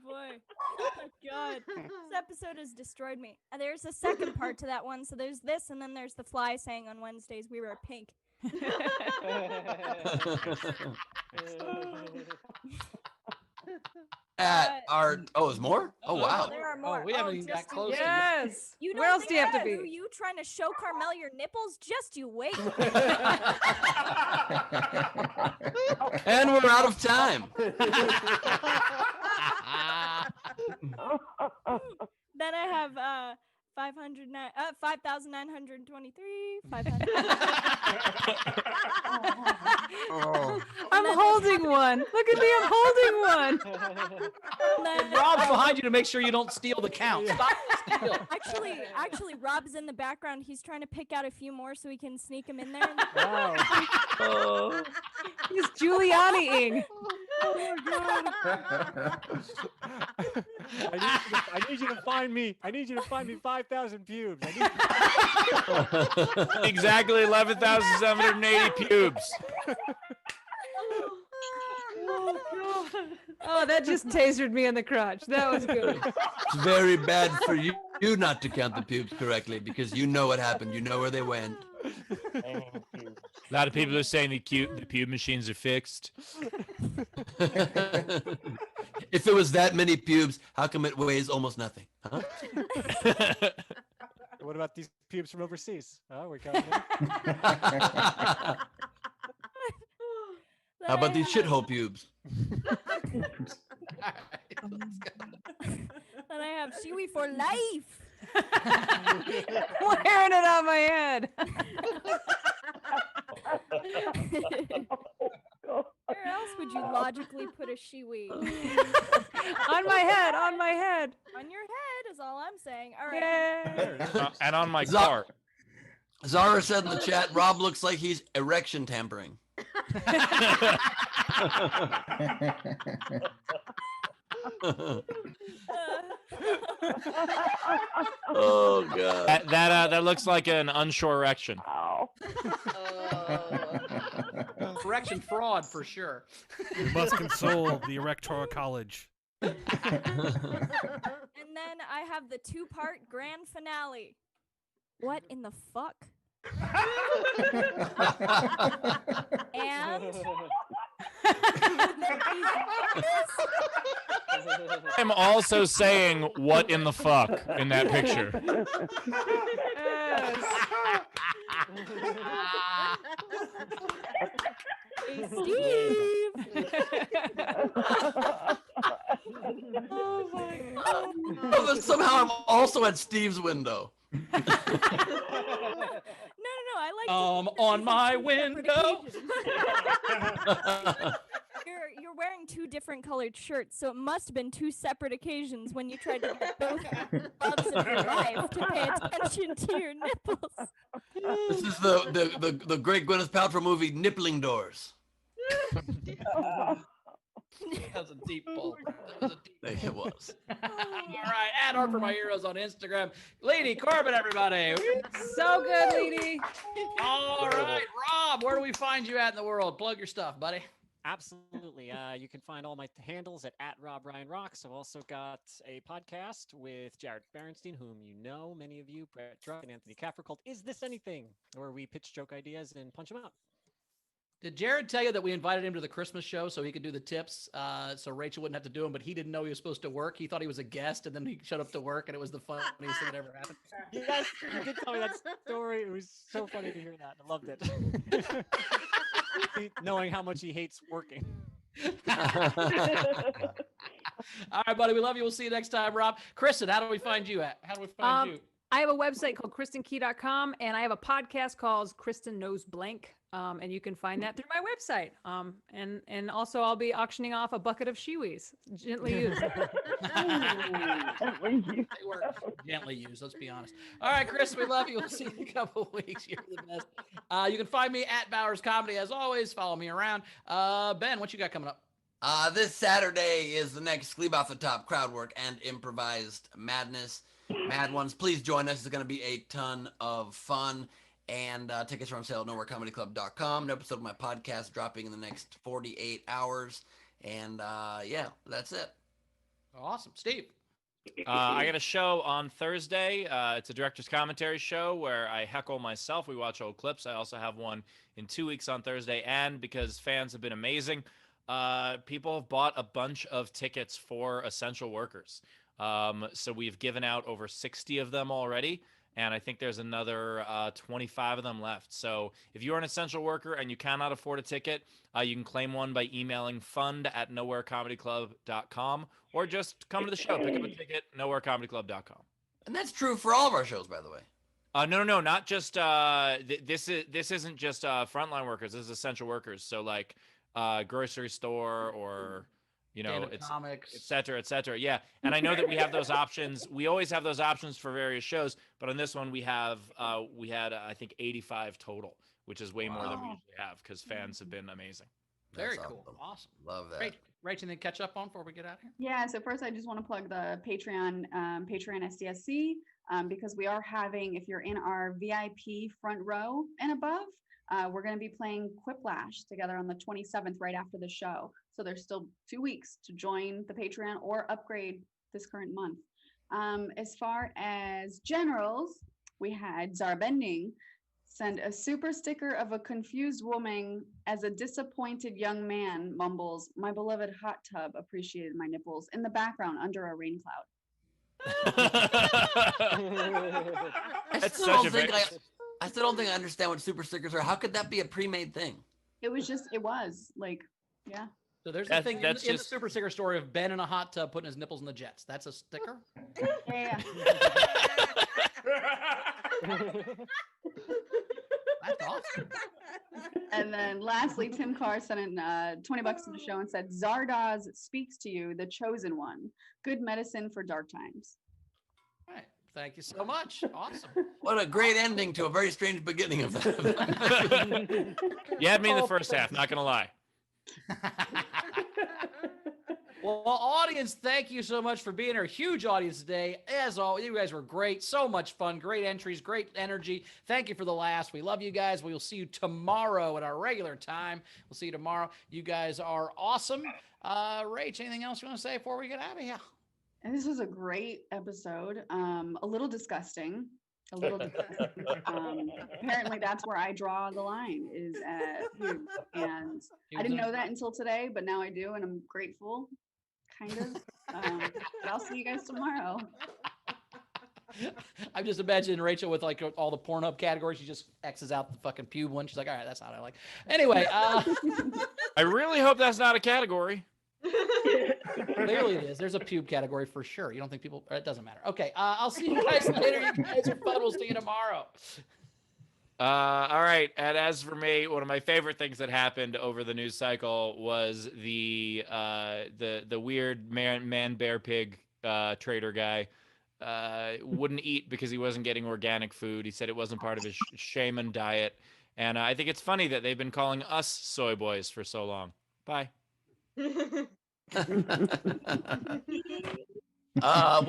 boy. Oh my god. This episode has destroyed me. There's a second part to that one. So there's this, and then there's the fly saying on Wednesdays we were pink. Is more? Oh wow. There are more. we haven't even got just close. Yes. You don't Where else think do you have to that? be? Are you trying to show Carmel your nipples? Just you wait. And we're out of time. Then I have 5,923, 500. I'm holding one. Look at me, I'm holding one. And Rob's behind you to make sure you don't steal the count. Stop steal. Actually, Rob's in the background. He's trying to pick out a few more so we can sneak him in there. Wow. He's Giuliani-ing. Oh my god. I need you to find me. I need you to find me 5,000 pubes. Exactly 11,780 pubes. Oh, that just tasered me in the crotch. That was good. It's very bad for you not to count the pubes correctly because you know what happened. You know where they went. A lot of people are saying the pube machines are fixed. If it was that many pubes, how come it weighs almost nothing? Huh? What about these pubes from overseas? Oh, we're coming in. How about these shithole pubes? Then I have Shiwi for life. Wearing it on my head. Where else would you logically put a Shiwi? On my head, on my head. On your head is all I'm saying. All right. And on my car. Zara said in the chat, Rob looks like he's erection tampering. Oh god. That looks like an unsure erection. Correction fraud for sure. We must console the Erectoral College. And then I have the 2-part grand finale. What in the fuck? And I'm also saying what in the fuck in that picture. Hey, Steve. Oh my god. Oh, but somehow I'm also at Steve's window. No, I like on my window. You're wearing 2 different colored shirts, so it must have been 2 separate occasions when you tried to get both loves of your life to pay attention to your nipples. This is the great Gwyneth Paltrow movie Nippling Doors. That was a deep pull. That was a deep It was. All right, add art for my heroes on Instagram. Lady Corbin, everybody. So good, lady. All right, Rob, where do we find you at in the world? Plug your stuff, buddy. Absolutely. You can find all my handles at @RobRyanRocks. I've also got a podcast with Jared Berenstein, whom you know, many of you, Brett Druck and Anthony Caffrey, called Is This Anything? Where we pitch joke ideas and punch them out. Did Jared tell you that we invited him to the Christmas show so he could do the tips, so Rachel wouldn't have to do them, but he didn't know he was supposed to work. He thought he was a guest, and then he showed up to work, and it was the funniest thing that ever happened. Yes, you did tell me that story. It was so funny to hear that. I loved it. Knowing how much he hates working. All right, buddy. We love you. We'll see you next time, Rob. Kristin, how do we find you at? How do we find you? I have a website called KristinKey.com, and I have a podcast called Kristin Knows Blank, and you can find that through my website. And also I'll be auctioning off a bucket of shiwis, gently used. They were gently used, let's be honest. All right, Chris, we love you. We'll see you in a couple of weeks. You're the best. You can find me at Bowers Comedy, as always. Follow me around. Ben, what you got coming up? This Saturday is the next Gleib Off the Top crowd work and improvised madness. Mad ones, please join us. It's going to be a ton of fun. And tickets are on sale at nowherecomedyclub.com. An episode of my podcast dropping in the next 48 hours. And yeah, that's it. Awesome. Steve? I got a show on Thursday. It's a director's commentary show where I heckle myself. We watch old clips. I also have one in 2 weeks on Thursday. And because fans have been amazing, people have bought a bunch of tickets for essential workers. So we've given out over 60 of them already, and I think there's another 25 of them left. So if you're an essential worker and you cannot afford a ticket, you can claim one by emailing fund@nowherecomedyclub.com, or just come to the show, pick up a ticket, nowherecomedyclub.com. And that's true for all of our shows, by the way. No, not just this isn't just frontline workers. This is essential workers. So like grocery store or it's comics, et cetera. Yeah. And I know that we have those options. We always have those options for various shows, but on this one we had I think 85 total, which is way more than we usually have because fans have been amazing. Very cool. Awesome. Love that. Great. Rachel, anything to catch up on before we get out of here? Yeah, so first I just want to plug the Patreon SDSC, because we are having, if you're in our VIP front row and above, we're going to be playing Quiplash together on the 27th right after the show. So there's still 2 weeks to join the Patreon or upgrade this current month. As far as generals, we had Zara Bending send a super sticker of a confused woman as a disappointed young man mumbles, "My beloved hot tub appreciated my nipples," in the background under a rain cloud. I still don't think I understand what super stickers are. How could that be a pre-made thing? It was like, yeah. So there's the thing in the super sticker story of Ben in a hot tub putting his nipples in the jets. That's a sticker? Yeah. That's awesome. And then lastly, Tim Carr sent in $20 to the show and said, "Zardoz speaks to you, the chosen one. Good medicine for dark times." All right. Thank you so much. Awesome. What a great ending to a very strange beginning of that. You had me in the first half, not going to lie. Well, audience, thank you so much for being here. Huge audience today. As always, you guys were great. So much fun. Great entries. Great energy. Thank you for the laughs. We love you guys. We will see you tomorrow at our regular time. We'll see you tomorrow. You guys are awesome. Rach, anything else you want to say before we get out of here? And this was a great episode. A little disgusting. Apparently that's where I draw the line, is at pubes. And I didn't know that until today, but now I do, and I'm grateful, kind of. But I'll see you guys tomorrow. I'm just imagining Rachel with like all the Pornhub categories. She just X's out the fucking pube one. She's like, all right, that's not what I like. Anyway. I really hope that's not a category. Clearly it is. There's a pube category for sure. You don't think people, it doesn't matter. Okay. I'll see you guys later. You guys are fun. We'll see you tomorrow. All right. And as for me, one of my favorite things that happened over the news cycle was the weird man bear pig trader guy wouldn't eat because he wasn't getting organic food. He said it wasn't part of his shaman diet. And I think it's funny that they've been calling us soy boys for so long. Bye. What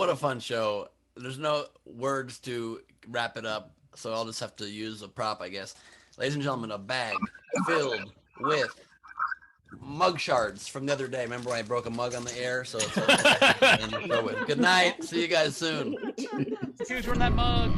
a fun show. There's no words to wrap it up, so I'll just have to use a prop, I guess. Ladies and gentlemen, a bag filled with mug shards from the other day. Remember when I broke a mug on the air? So it's good night. See you guys soon. See who's running that mug.